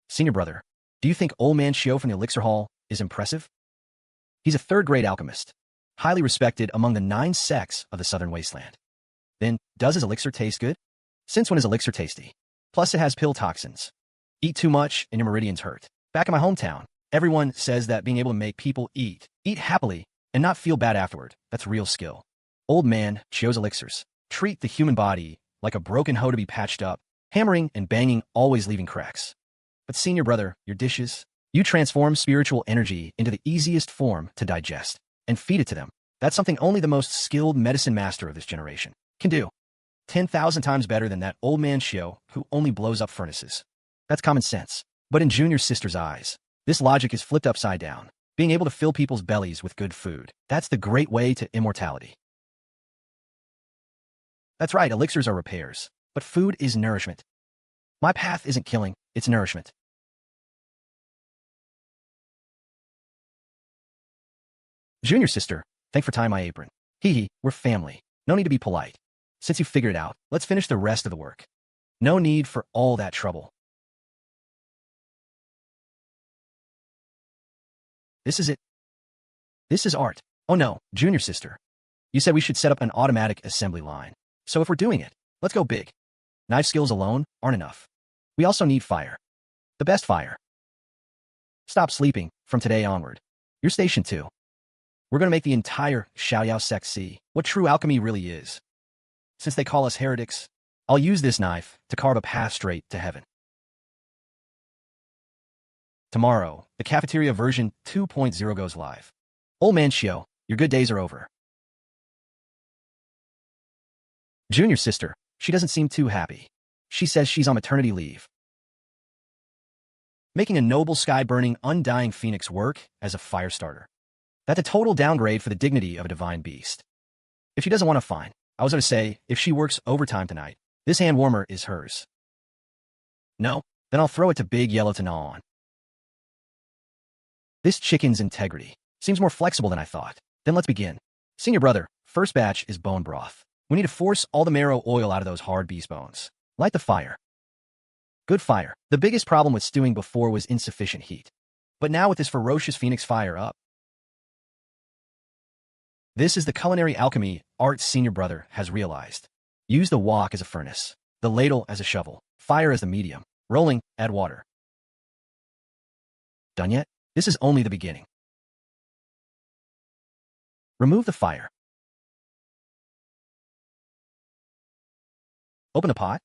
Senior brother, do you think old man Qiu from the Elixir Hall is impressive? He's a third-grade alchemist, highly respected among the 9 sects of the Southern Wasteland. Then, does his elixir taste good? Since when is elixir tasty? Plus it has pill toxins. Eat too much and your meridians hurt. Back in my hometown, everyone says that being able to make people eat happily, and not feel bad afterward, that's real skill. Old man Qiu's elixirs treat the human body like a broken hoe to be patched up, hammering and banging, always leaving cracks. But senior brother, your dishes, you transform spiritual energy into the easiest form to digest and feed it to them. That's something only the most skilled medicine master of this generation can do. 10,000 times better than that old man Qiu who only blows up furnaces. That's common sense. But in junior sister's eyes, this logic is flipped upside down. Being able to fill people's bellies with good food. That's the great way to immortality. That's right, elixirs are repairs. But food is nourishment. My path isn't killing, it's nourishment. Junior sister, thanks for tying my apron. Hee hee, we're family. No need to be polite. Since you figured it out, let's finish the rest of the work. No need for all that trouble. This is it. This is art. Oh no, junior sister. You said we should set up an automatic assembly line. So if we're doing it, let's go big. Knife skills alone aren't enough. We also need fire. The best fire. Stop sleeping from today onward. You're station 2. We're going to make the entire Xiaoyao sect see what true alchemy really is. Since they call us heretics, I'll use this knife to carve a path straight to heaven. Tomorrow, the Cafeteria version 2.0 goes live. Old man Qiu, your good days are over. Junior sister, she doesn't seem too happy. She says she's on maternity leave. Making a noble sky-burning, undying phoenix work as a fire starter. That's a total downgrade for the dignity of a divine beast. If she doesn't want to, fine. I was going to say, if she works overtime tonight, this hand warmer is hers. No? Then I'll throw it to Big Yellow to gnaw on. This chicken's integrity seems more flexible than I thought. Then let's begin. Senior brother, first batch is bone broth. We need to force all the marrow oil out of those hard beast bones. Light the fire. Good fire. The biggest problem with stewing before was insufficient heat. But now with this ferocious phoenix fire up. This is the culinary alchemy art senior brother has realized. Use the wok as a furnace, the ladle as a shovel, fire as the medium, rolling, add water. Done yet? This is only the beginning. Remove the fire. Open the pot.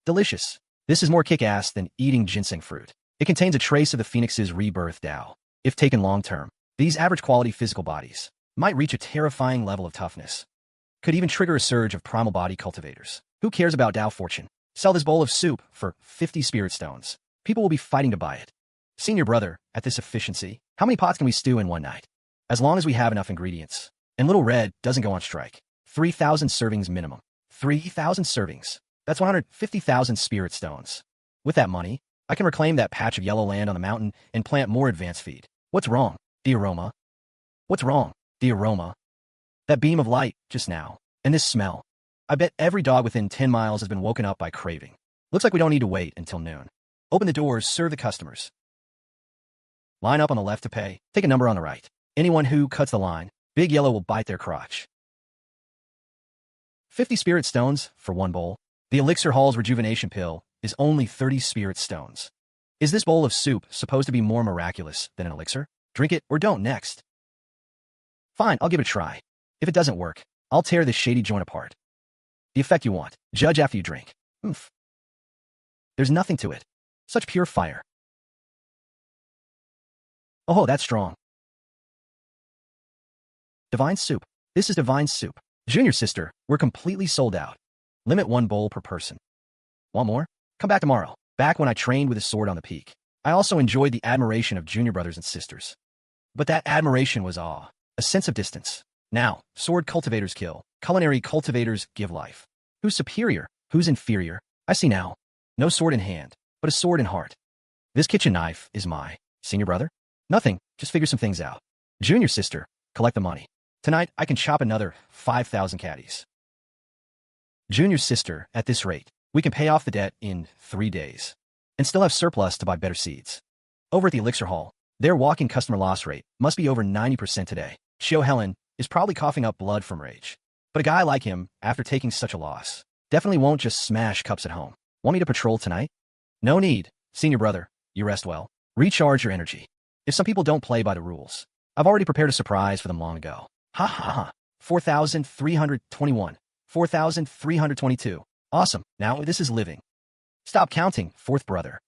Delicious. This is more kick-ass than eating ginseng fruit. It contains a trace of the phoenix's rebirth Tao. If taken long-term, these average-quality physical bodies might reach a terrifying level of toughness. Could even trigger a surge of primal body cultivators. Who cares about Tao fortune? Sell this bowl of soup for 50 spirit stones. People will be fighting to buy it. Senior brother, at this efficiency, how many pots can we stew in one night? As long as we have enough ingredients. And Little Red doesn't go on strike. 3,000 servings minimum. 3,000 servings. That's 150,000 spirit stones. With that money, I can reclaim that patch of yellow land on the mountain and plant more advanced feed. What's wrong? The aroma. What's wrong? The aroma. That beam of light just now. And this smell. I bet every dog within 10 miles has been woken up by craving. Looks like we don't need to wait until noon. Open the doors, serve the customers. Line up on the left to pay. Take a number on the right. Anyone who cuts the line, Big Yellow will bite their crotch. 50 spirit stones for one bowl. The Elixir Hall's rejuvenation pill is only 30 spirit stones. Is this bowl of soup supposed to be more miraculous than an elixir? Drink it or don't next. Fine, I'll give it a try. If it doesn't work, I'll tear this shady joint apart. The effect you want. Judge after you drink. Oomph. There's nothing to it. Such pure fire. Oh, that's strong. Divine soup. This is divine soup. Junior sister, we're completely sold out. Limit one bowl per person. Want more? Come back tomorrow. Back when I trained with a sword on the peak. I also enjoyed the admiration of junior brothers and sisters. But that admiration was awe, a sense of distance. Now, sword cultivators kill. Culinary cultivators give life. Who's superior? Who's inferior? I see now. No sword in hand, but a sword in heart. This kitchen knife is my senior brother. Nothing, just figure some things out. Junior sister, collect the money. Tonight, I can chop another 5,000 caddies. Junior sister, at this rate, we can pay off the debt in 3 days and still have surplus to buy better seeds. Over at the Elixir Hall, their walking customer loss rate must be over 90% today. Qiu Helen is probably coughing up blood from rage. But a guy like him, after taking such a loss, definitely won't just smash cups at home. Want me to patrol tonight? No need. Senior brother, you rest well. Recharge your energy. If some people don't play by the rules, I've already prepared a surprise for them long ago. Ha ha ha. 4,321. 4,322. Awesome. Now this is living. Stop counting, fourth brother.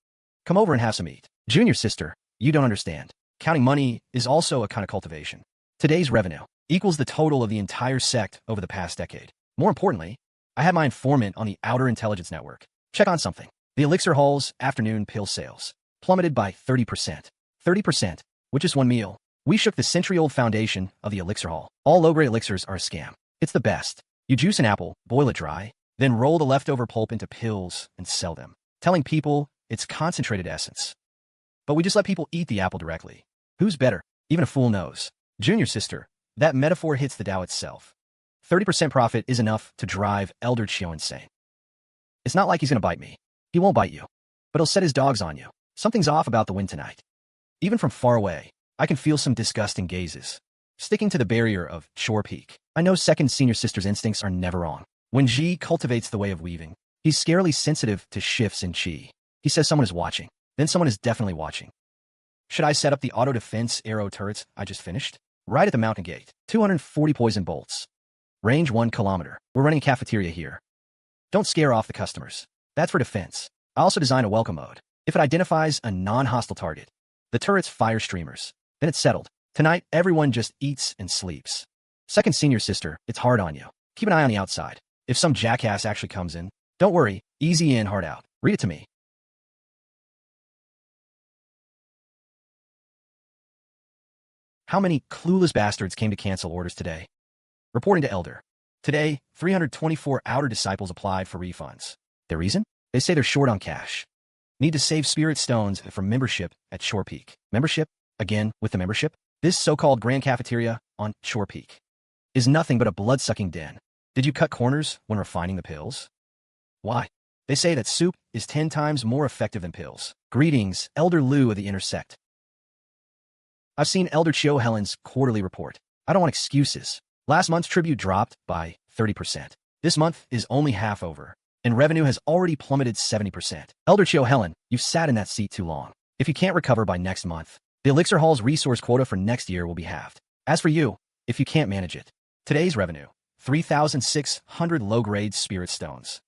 Come over and have some eat. Junior sister, you don't understand. Counting money is also a kind of cultivation. Today's revenue equals the total of the entire sect over the past decade. More importantly, I had my informant on the Outer Intelligence Network check on something. The Elixir Hall's afternoon pill sales plummeted by 30%. 30%, which is one meal. We shook the century-old foundation of the elixir hall. All low-grade elixirs are a scam. It's the best. You juice an apple, boil it dry, then roll the leftover pulp into pills and sell them, telling people it's concentrated essence. But we just let people eat the apple directly. Who's better? Even a fool knows. Junior sister, that metaphor hits the Tao itself. 30% profit is enough to drive Elder Qiu insane. It's not like he's gonna bite me. He won't bite you, but he'll set his dogs on you. Something's off about the wind tonight. Even from far away, I can feel some disgusting gazes. Sticking to the barrier of Chore Peak, I know second senior sister's instincts are never wrong. When Ji cultivates the way of weaving, he's scarily sensitive to shifts in chi. He says someone is watching. Then someone is definitely watching. Should I set up the auto-defense arrow turrets I just finished? Right at the mountain gate. 240 poison bolts. Range 1 kilometer. We're running a cafeteria here. Don't scare off the customers. That's for defense. I also designed a welcome mode. If it identifies a non-hostile target, the turrets fire streamers. Then it's settled. Tonight, everyone just eats and sleeps. Second senior sister, it's hard on you. Keep an eye on the outside. If some jackass actually comes in, don't worry. Easy in, hard out. Read it to me. How many clueless bastards came to cancel orders today? Reporting to Elder. Today, 324 outer disciples applied for refunds. Their reason? They say they're short on cash. Need to save spirit stones for membership at Chore Peak. Membership? Again, with the membership? This so-called Grand Cafeteria on Chore Peak is nothing but a blood-sucking den. Did you cut corners when refining the pills? Why? They say that soup is 10 times more effective than pills. Greetings, Elder Liu of the Inner Sect. I've seen Elder Qiu Helen's quarterly report. I don't want excuses. Last month's tribute dropped by 30%. This month is only half over, and revenue has already plummeted 70%. Elder Qiu Helen, you've sat in that seat too long. If you can't recover by next month, the Elixir Hall's resource quota for next year will be halved. As for you, if you can't manage it, today's revenue, 3,600 low-grade spirit stones.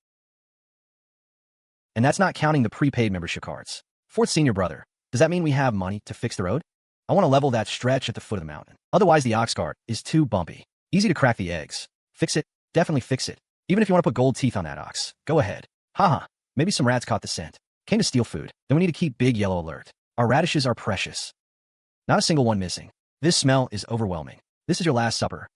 And that's not counting the prepaid membership cards. Fourth senior brother, does that mean we have money to fix the road? I want to level that stretch at the foot of the mountain. Otherwise, the ox cart is too bumpy. Easy to crack the eggs. Fix it. Definitely fix it. Even if you want to put gold teeth on that ox, go ahead. Haha, maybe some rats caught the scent. Came to steal food. Then we need to keep big yellow alert. Our radishes are precious. Not a single one missing. This smell is overwhelming. This is your last supper.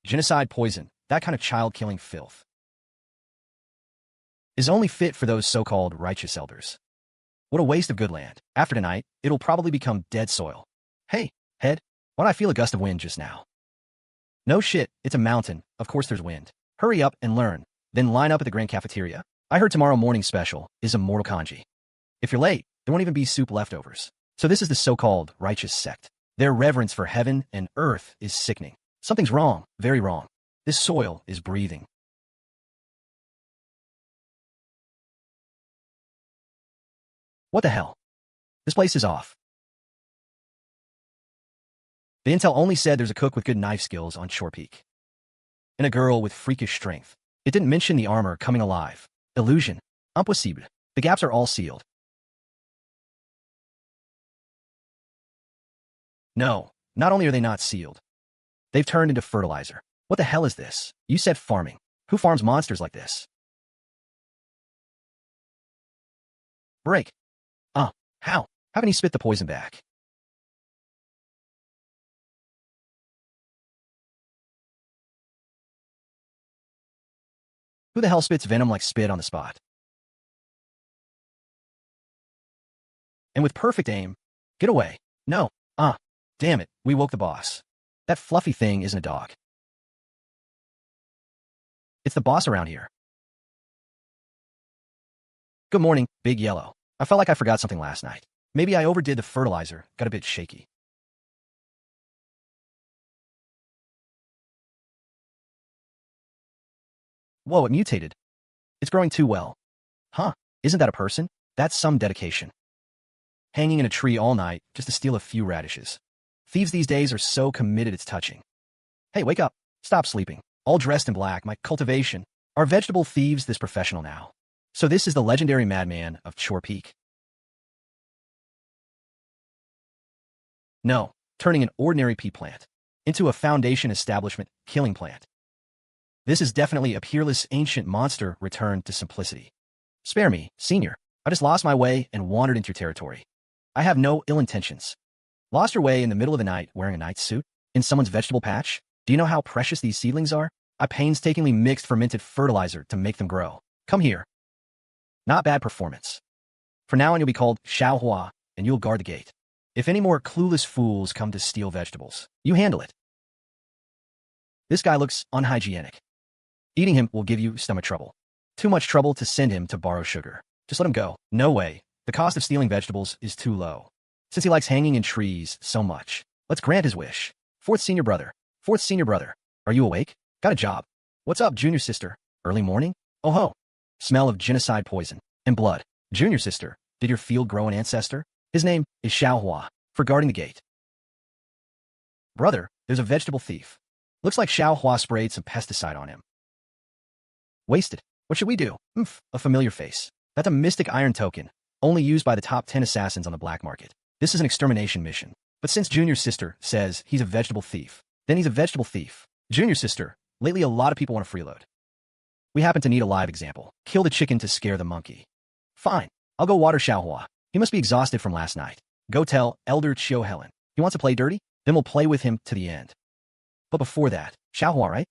Genocide poison, that kind of child-killing filth, is only fit for those so-called righteous elders. What a waste of good land. After tonight, it'll probably become dead soil. Hey, head, why'd I feel a gust of wind just now? No shit, it's a mountain. Of course there's wind. Hurry up and learn. Then line up at the Grand Cafeteria. I heard tomorrow morning's special is a mortal kanji. If you're late, there won't even be soup leftovers. So this is the so-called righteous sect. Their reverence for heaven and earth is sickening. Something's wrong, very wrong. This soil is breathing. What the hell? This place is off. The intel only said there's a cook with good knife skills on Chore Peak. And a girl with freakish strength. It didn't mention the armor coming alive. Illusion. Impossible. The gaps are all sealed. No, not only are they not sealed, they've turned into fertilizer. What the hell is this? You said farming. Who farms monsters like this? Break. How? How can he spit the poison back? Who the hell spits venom like spit on the spot? And with perfect aim, get away. No. Damn it, we woke the boss. That fluffy thing isn't a dog. It's the boss around here. Good morning, Big Yellow. I felt like I forgot something last night. Maybe I overdid the fertilizer, got a bit shaky. Whoa, it mutated. It's growing too well. Huh, isn't that a person? That's some dedication. Hanging in a tree all night just to steal a few radishes. Thieves these days are so committed it's touching. Hey, wake up. Stop sleeping. All dressed in black, my cultivation. Are vegetable thieves this professional now? So this is the legendary madman of Chore Peak. No, turning an ordinary pea plant into a foundation establishment killing plant. This is definitely a peerless ancient monster returned to simplicity. Spare me, senior. I just lost my way and wandered into your territory. I have no ill intentions. Lost your way in the middle of the night wearing a knight's suit? In someone's vegetable patch? Do you know how precious these seedlings are? I painstakingly mixed fermented fertilizer to make them grow. Come here. Not bad performance. From now on you'll be called Xiaohua, and you'll guard the gate. If any more clueless fools come to steal vegetables, you handle it. This guy looks unhygienic. Eating him will give you stomach trouble. Too much trouble to send him to borrow sugar. Just let him go. No way. The cost of stealing vegetables is too low. Since he likes hanging in trees so much, let's grant his wish. Fourth senior brother. Are you awake? Got a job. What's up, junior sister? Early morning? Oh ho. Smell of genocide poison and blood. Junior sister, did your field grow an ancestor? His name is Xiaohua, for guarding the gate. Brother, there's a vegetable thief. Looks like Xiaohua sprayed some pesticide on him. Wasted. What should we do? A familiar face. That's a mystic iron token, only used by the top 10 assassins on the black market. This is an extermination mission. But since Junior Sister says he's a vegetable thief, then he's a vegetable thief. Junior Sister, lately a lot of people want to freeload. We happen to need a live example. Kill the chicken to scare the monkey. Fine. I'll go water Xiaohua. He must be exhausted from last night. Go tell Elder Qiu Helen. He wants to play dirty? Then we'll play with him to the end. But before that, Xiaohua, right?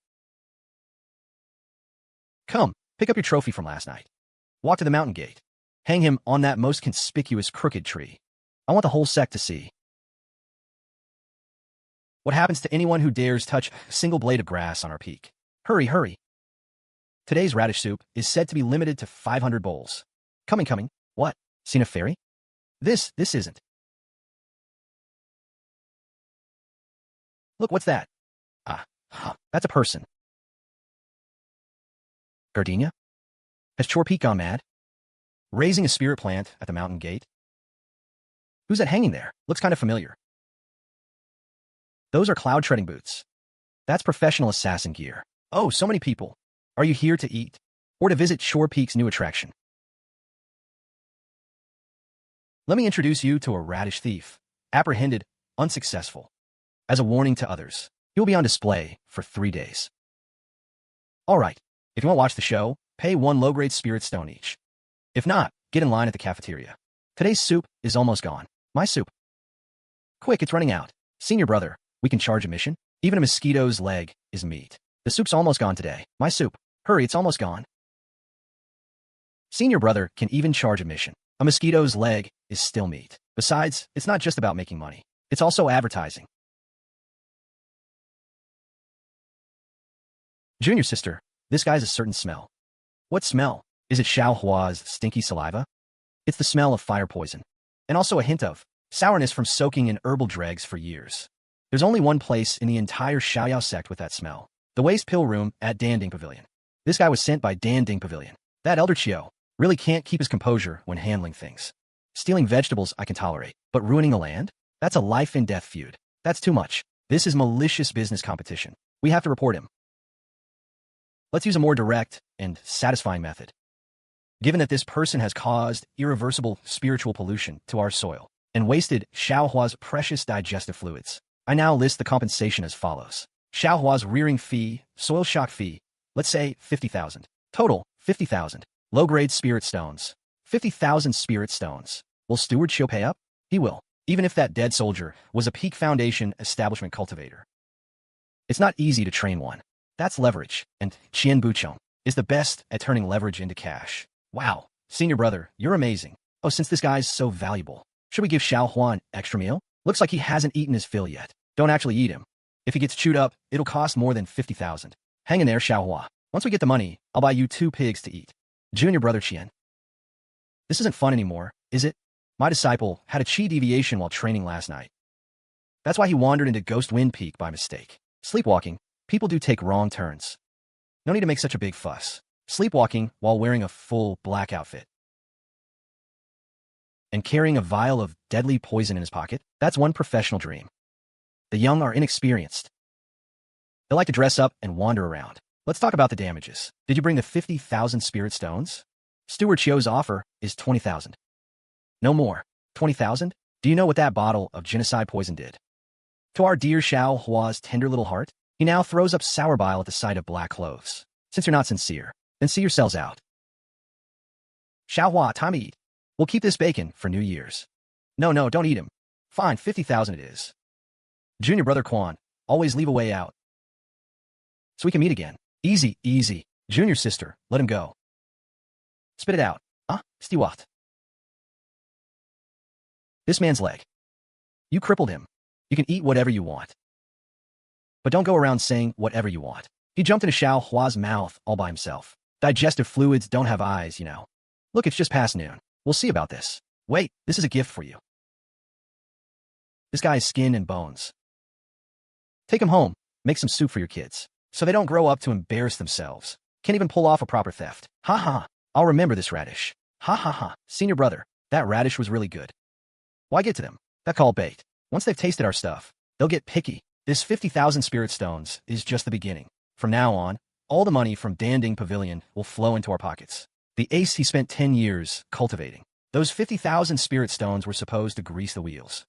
Come, pick up your trophy from last night. Walk to the mountain gate. Hang him on that most conspicuous crooked tree. I want the whole sect to see. What happens to anyone who dares touch a single blade of grass on our peak? Hurry, hurry. Today's radish soup is said to be limited to 500 bowls. Coming. What? Seen a fairy? This isn't. Look, what's that? That's a person. Gardenia? Has Chore Peak gone mad? Raising a spirit plant at the mountain gate? Who's that hanging there? Looks kind of familiar. Those are cloud treading boots. That's professional assassin gear. Oh, so many people. Are you here to eat? Or to visit Chore Peak's new attraction? Let me introduce you to a radish thief. Apprehended, unsuccessful. As a warning to others, he will be on display for 3 days. Alright, if you want to watch the show, pay 1 low-grade spirit stone each. If not, get in line at the cafeteria. Today's soup is almost gone. My soup. Quick, it's running out. Senior brother, we can charge a mission? Even a mosquito's leg is meat. The soup's almost gone today. My soup. Hurry, it's almost gone. Senior brother can even charge a mission. A mosquito's leg is still meat. Besides, it's not just about making money. It's also advertising. Junior sister, this guy's a certain smell. What smell? Is it Xiaohua's stinky saliva? It's the smell of fire poison. And also a hint of sourness from soaking in herbal dregs for years. There's only one place in the entire Xiaoyao sect with that smell. The waste pill room at Dan Ding Pavilion. This guy was sent by Dan Ding Pavilion. That Elder Qiu really can't keep his composure when handling things. Stealing vegetables I can tolerate, but ruining the land? That's a life and death feud. That's too much. This is malicious business competition. We have to report him. Let's use a more direct and satisfying method. Given that this person has caused irreversible spiritual pollution to our soil and wasted Xiaohua's precious digestive fluids, I now list the compensation as follows. Xiaohua's rearing fee, soil shock fee, let's say 50,000. Total, 50,000. Low-grade spirit stones. 50,000 spirit stones. Will Steward Qiu pay up? He will, even if that dead soldier was a Peak Foundation establishment cultivator. It's not easy to train one. That's leverage, and Qian Buchong is the best at turning leverage into cash. Wow, senior brother, you're amazing. Oh, since this guy's so valuable, should we give Xiaohua an extra meal? Looks like he hasn't eaten his fill yet. Don't actually eat him. If he gets chewed up, it'll cost more than 50,000. Hang in there, Xiaohua. Once we get the money, I'll buy you 2 pigs to eat. Junior brother Qian. This isn't fun anymore, is it? My disciple had a chi deviation while training last night. That's why he wandered into Ghost Wind Peak by mistake. Sleepwalking. People do take wrong turns. No need to make such a big fuss. Sleepwalking while wearing a full black outfit. And carrying a vial of deadly poison in his pocket, that's one professional dream. The young are inexperienced. They like to dress up and wander around. Let's talk about the damages. Did you bring the 50,000 spirit stones? Steward Qiu's offer is 20,000. No more. 20,000? Do you know what that bottle of genocide poison did? To our dear Xiaohua's tender little heart, he now throws up sour bile at the sight of black clothes. Since you're not sincere, then see yourselves out. Xiaohua, time to eat. We'll keep this bacon for New Year's. No, no, don't eat him. Fine, 50,000 it is. Junior brother Quan, always leave a way out. So we can meet again. Easy, easy. Junior sister, let him go. Spit it out. Stiwat. This man's leg. You crippled him. You can eat whatever you want. But don't go around saying whatever you want. He jumped into Xiao Hua's mouth all by himself. Digestive fluids don't have eyes, you know. Look, it's just past noon. We'll see about this. Wait, this is a gift for you. This guy's skin and bones. Take him home. Make some soup for your kids, so they don't grow up to embarrass themselves. Can't even pull off a proper theft. Ha ha. I'll remember this Radish. Ha ha ha. Senior brother, that Radish was really good. Why get to them? That call bait. Once they've tasted our stuff, they'll get picky. This 50,000 spirit stones is just the beginning. From now on, all the money from Dan Ding Pavilion will flow into our pockets. The ace he spent 10 years cultivating. Those 50,000 spirit stones were supposed to grease the wheels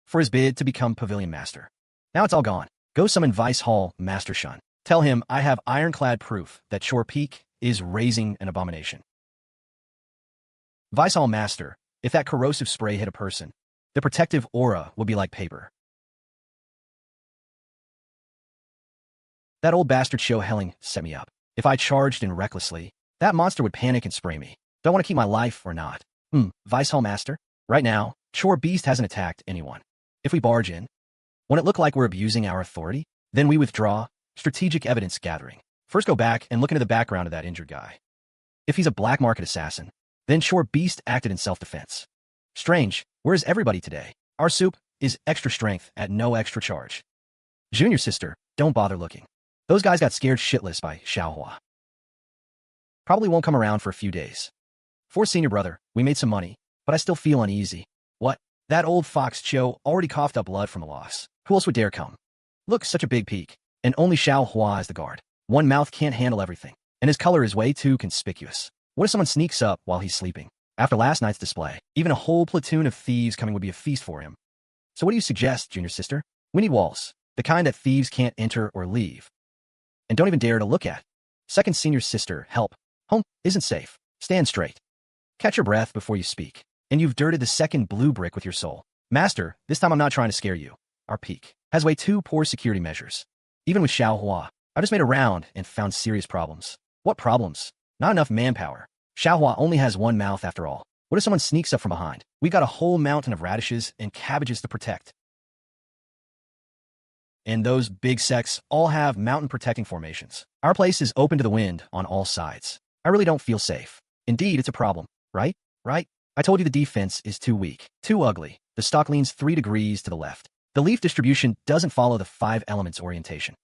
for his bid to become pavilion master. Now it's all gone. Go summon Vice Hall Master Shen. Tell him I have ironclad proof that Chore Peak is raising an abomination. Vice Hall Master, if that corrosive spray hit a person, the protective aura would be like paper. That old bastard Show Helling set me up. If I charged in recklessly, that monster would panic and spray me. Do I want to keep my life or not? Vice Hall Master? Right now, Chore Beast hasn't attacked anyone. If we barge in, won't it look like we're abusing our authority? Then we withdraw. Strategic evidence gathering. First go back and look into the background of that injured guy. If he's a black market assassin, then Chore Beast acted in self-defense. Strange, where is everybody today? Our soup is extra strength at no extra charge. Junior sister, don't bother looking. Those guys got scared shitless by Xiaohua. Probably won't come around for a few days. For senior brother, we made some money, but I still feel uneasy. What? That old fox Cho already coughed up blood from a loss. Who else would dare come? Look, such a big peak. And only Xiaohua is the guard. One mouth can't handle everything. And his color is way too conspicuous. What if someone sneaks up while he's sleeping? After last night's display, even a whole platoon of thieves coming would be a feast for him. So what do you suggest, junior sister? We need walls. The kind that thieves can't enter or leave. And don't even dare to look at. Second senior sister, help. Home isn't safe. Stand straight. Catch your breath before you speak. And you've dirted the second blue brick with your soul. Master, this time I'm not trying to scare you. Our peak has way too poor security measures. Even with Xiaohua, I just made a round and found serious problems. What problems? Not enough manpower. Xiaohua only has one mouth after all. What if someone sneaks up from behind? We got a whole mountain of radishes and cabbages to protect. And those big sects all have mountain protecting formations. Our place is open to the wind on all sides. I really don't feel safe. Indeed, it's a problem, right? Right? I told you the defense is too weak, too ugly. The stock leans 3 degrees to the left. The leaf distribution doesn't follow the 5 elements orientation.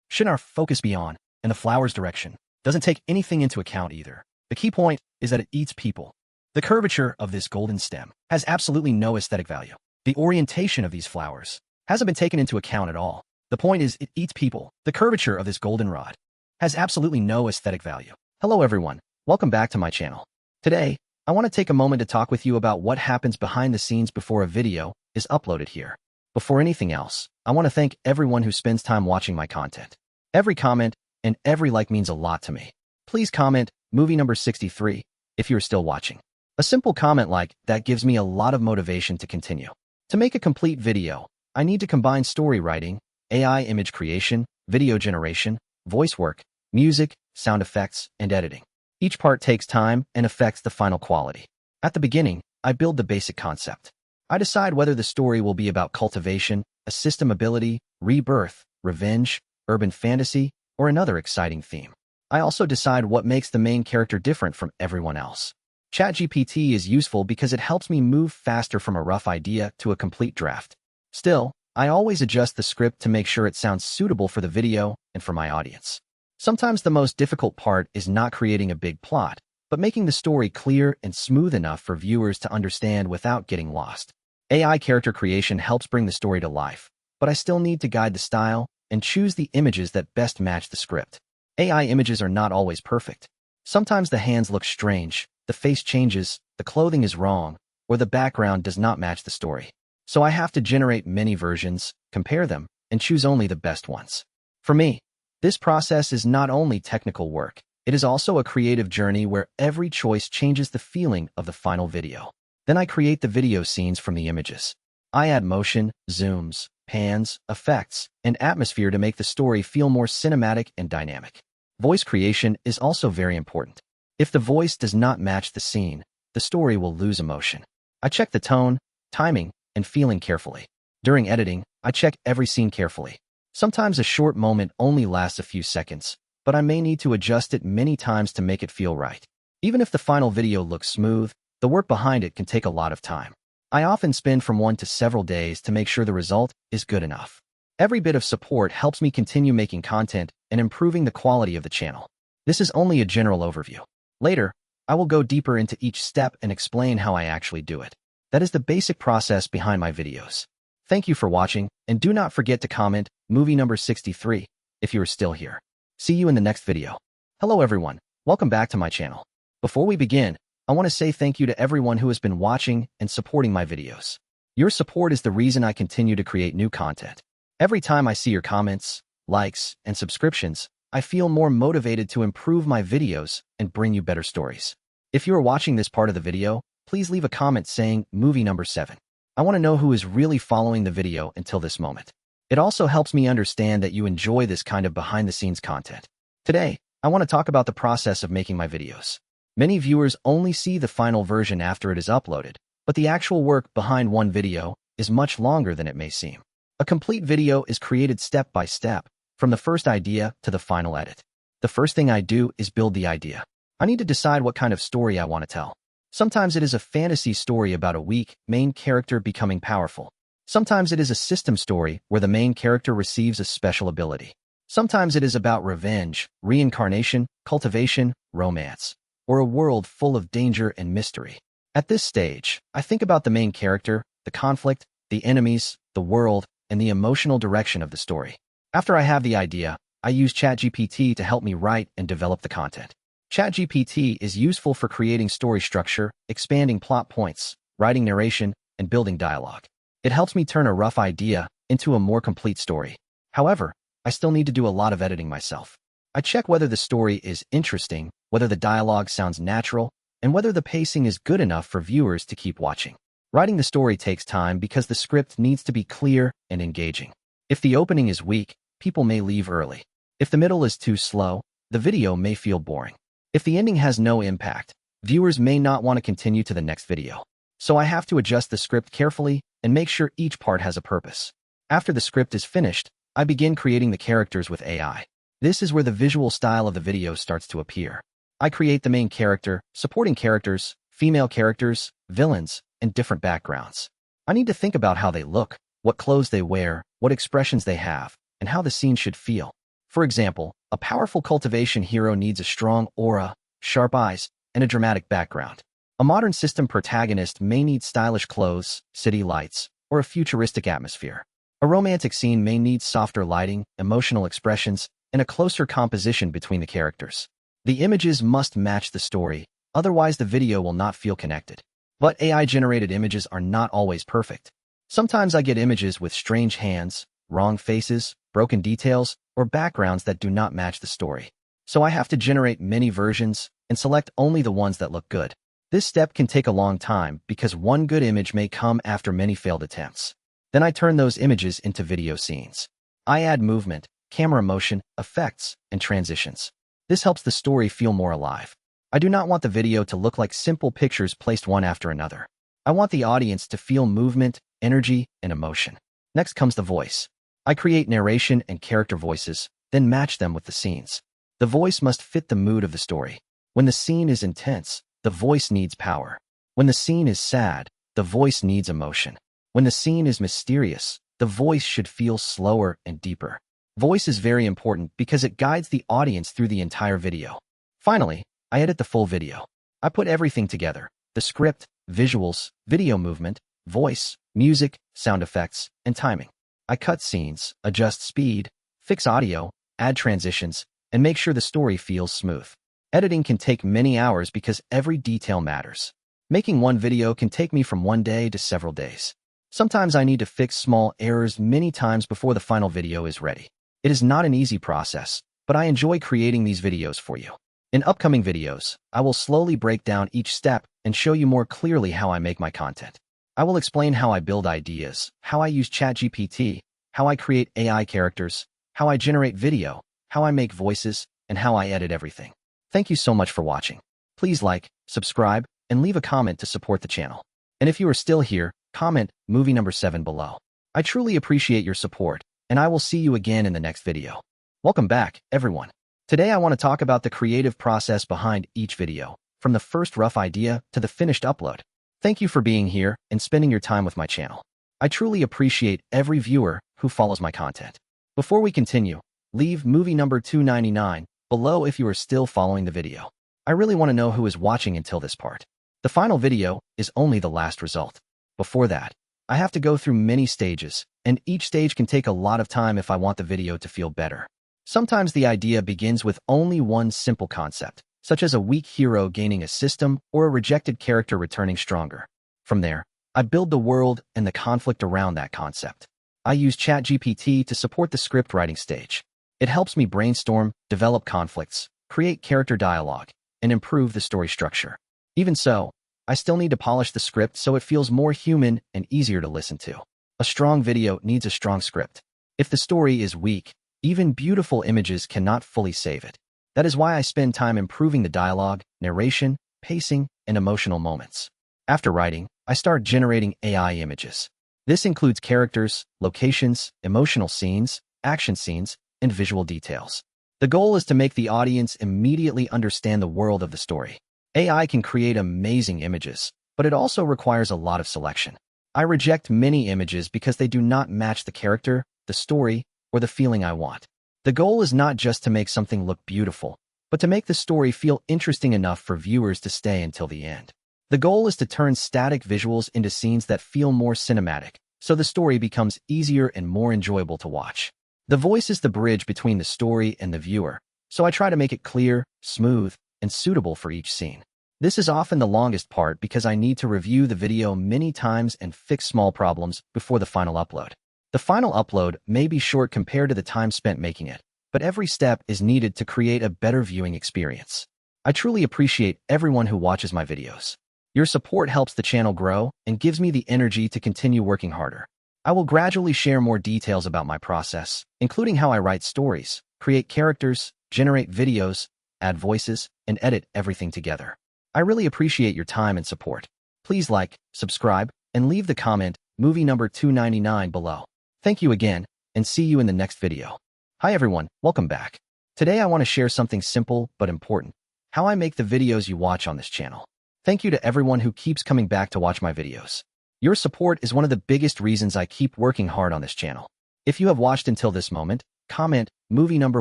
Shouldn't our focus be on, and the flower's direction doesn't take anything into account either. The key point is that it eats people. The curvature of this golden stem has absolutely no aesthetic value. The orientation of these flowers hasn't been taken into account at all. The point is it eats people. The curvature of this golden rod has absolutely no aesthetic value. Hello everyone, welcome back to my channel. Today, I want to take a moment to talk with you about what happens behind the scenes before a video is uploaded here. Before anything else, I want to thank everyone who spends time watching my content. Every comment and every like means a lot to me. Please comment movie number 63 if you're still watching. A simple comment like that gives me a lot of motivation to continue. To make a complete video, I need to combine story writing, AI image creation, video generation, voice work, music, sound effects, and editing. Each part takes time and affects the final quality. At the beginning, I build the basic concept. I decide whether the story will be about cultivation, a system ability, rebirth, revenge, urban fantasy, or another exciting theme. I also decide what makes the main character different from everyone else. ChatGPT is useful because it helps me move faster from a rough idea to a complete draft. Still, I always adjust the script to make sure it sounds suitable for the video and for my audience. Sometimes the most difficult part is not creating a big plot, but making the story clear and smooth enough for viewers to understand without getting lost. AI character creation helps bring the story to life, but I still need to guide the style and choose the images that best match the script. AI images are not always perfect. Sometimes the hands look strange, the face changes, the clothing is wrong, or the background does not match the story. So I have to generate many versions, compare them, and choose only the best ones. For me, this process is not only technical work, It is also a creative journey where every choice changes the feeling of the final video. Then I create the video scenes from the images. I add motion, zooms, pans, effects, and atmosphere to make the story feel more cinematic and dynamic. Voice creation is also very important. If the voice does not match the scene, the story will lose emotion. I check the tone, timing, and feeling carefully. During editing, I check every scene carefully. Sometimes a short moment only lasts a few seconds, but I may need to adjust it many times to make it feel right. Even if the final video looks smooth, the work behind it can take a lot of time. I often spend from 1 to several days to make sure the result is good enough. Every bit of support helps me continue making content and improving the quality of the channel. This is only a general overview. Later, I will go deeper into each step and explain how I actually do it. That is the basic process behind my videos. Thank you for watching, and do not forget to comment movie number 63 if you are still here. See you in the next video. Hello everyone, welcome back to my channel. Before we begin, I want to say thank you to everyone who has been watching and supporting my videos. Your support is the reason I continue to create new content. Every time I see your comments, likes, and subscriptions, I feel more motivated to improve my videos and bring you better stories. If you are watching this part of the video, please leave a comment saying movie number 7. I want to know who is really following the video until this moment. It also helps me understand that you enjoy this kind of behind-the-scenes content. Today, I want to talk about the process of making my videos. Many viewers only see the final version after it is uploaded, but the actual work behind one video is much longer than it may seem. A complete video is created step by step, from the first idea to the final edit. The first thing I do is build the idea. I need to decide what kind of story I want to tell. Sometimes it is a fantasy story about a weak main character becoming powerful. Sometimes it is a system story where the main character receives a special ability. Sometimes it is about revenge, reincarnation, cultivation, romance, or a world full of danger and mystery. At this stage, I think about the main character, the conflict, the enemies, the world, and the emotional direction of the story. After I have the idea, I use ChatGPT to help me write and develop the content. ChatGPT is useful for creating story structure, expanding plot points, writing narration, and building dialogue. It helps me turn a rough idea into a more complete story. However, I still need to do a lot of editing myself. I check whether the story is interesting, whether the dialogue sounds natural, and whether the pacing is good enough for viewers to keep watching. Writing the story takes time because the script needs to be clear and engaging. If the opening is weak, people may leave early. If the middle is too slow, the video may feel boring. If the ending has no impact, viewers may not want to continue to the next video. So I have to adjust the script carefully and make sure each part has a purpose. After the script is finished, I begin creating the characters with AI. This is where the visual style of the video starts to appear. I create the main character, supporting characters, female characters, villains, and different backgrounds. I need to think about how they look, what clothes they wear, what expressions they have, and how the scene should feel. For example, a powerful cultivation hero needs a strong aura, sharp eyes, and a dramatic background. A modern system protagonist may need stylish clothes, city lights, or a futuristic atmosphere. A romantic scene may need softer lighting, emotional expressions, and a closer composition between the characters. The images must match the story, otherwise the video will not feel connected. But AI-generated images are not always perfect. Sometimes I get images with strange hands, wrong faces, broken details, or backgrounds that do not match the story. So I have to generate many versions and select only the ones that look good. This step can take a long time because one good image may come after many failed attempts. Then I turn those images into video scenes. I add movement, camera motion, effects, and transitions. This helps the story feel more alive. I do not want the video to look like simple pictures placed one after another. I want the audience to feel movement, energy, and emotion. Next comes the voice. I create narration and character voices, then match them with the scenes. The voice must fit the mood of the story. When the scene is intense, the voice needs power. When the scene is sad, the voice needs emotion. When the scene is mysterious, the voice should feel slower and deeper. Voice is very important because it guides the audience through the entire video. Finally, I edit the full video. I put everything together: the script, visuals, video movement, voice, music, sound effects, and timing. I cut scenes, adjust speed, fix audio, add transitions, and make sure the story feels smooth. Editing can take many hours because every detail matters. Making one video can take me from 1 day to several days. Sometimes I need to fix small errors many times before the final video is ready. It is not an easy process, but I enjoy creating these videos for you. In upcoming videos, I will slowly break down each step and show you more clearly how I make my content. I will explain how I build ideas, how I use ChatGPT, how I create AI characters, how I generate video, how I make voices, and how I edit everything. Thank you so much for watching. Please like, subscribe, and leave a comment to support the channel. And if you are still here, comment movie number 7 below. I truly appreciate your support, and I will see you again in the next video. Welcome back, everyone. Today I want to talk about the creative process behind each video, from the first rough idea to the finished upload. Thank you for being here and spending your time with my channel. I truly appreciate every viewer who follows my content. Before we continue, leave movie number 299 below if you are still following the video. I really want to know who is watching until this part. The final video is only the last result. Before that, I have to go through many stages, and each stage can take a lot of time if I want the video to feel better. Sometimes the idea begins with only one simple concept, such as a weak hero gaining a system or a rejected character returning stronger. From there, I build the world and the conflict around that concept. I use ChatGPT to support the script writing stage. It helps me brainstorm, develop conflicts, create character dialogue, and improve the story structure. Even so, I still need to polish the script so it feels more human and easier to listen to. A strong video needs a strong script. If the story is weak, even beautiful images cannot fully save it. That is why I spend time improving the dialogue, narration, pacing, and emotional moments. After writing, I start generating AI images. This includes characters, locations, emotional scenes, action scenes, and visual details. The goal is to make the audience immediately understand the world of the story. AI can create amazing images, but it also requires a lot of selection. I reject many images because they do not match the character, the story, or the feeling I want. The goal is not just to make something look beautiful, but to make the story feel interesting enough for viewers to stay until the end. The goal is to turn static visuals into scenes that feel more cinematic, so the story becomes easier and more enjoyable to watch. The voice is the bridge between the story and the viewer, so I try to make it clear, smooth, and suitable for each scene. This is often the longest part because I need to review the video many times and fix small problems before the final upload. The final upload may be short compared to the time spent making it, but every step is needed to create a better viewing experience. I truly appreciate everyone who watches my videos. Your support helps the channel grow and gives me the energy to continue working harder. I will gradually share more details about my process, including how I write stories, create characters, generate videos, add voices, and edit everything together. I really appreciate your time and support. Please like, subscribe, and leave the comment movie number 299 below. Thank you again, and see you in the next video. Hi everyone, welcome back. Today I want to share something simple but important, how I make the videos you watch on this channel. Thank you to everyone who keeps coming back to watch my videos. Your support is one of the biggest reasons I keep working hard on this channel. If you have watched until this moment, comment movie number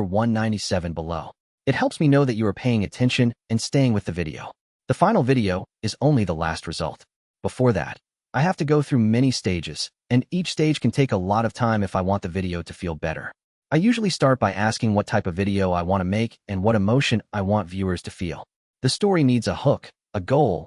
197 below. It helps me know that you are paying attention and staying with the video. The final video is only the last result. Before that, I have to go through many stages, and each stage can take a lot of time if I want the video to feel better. I usually start by asking what type of video I want to make and what emotion I want viewers to feel. The story needs a hook, a goal,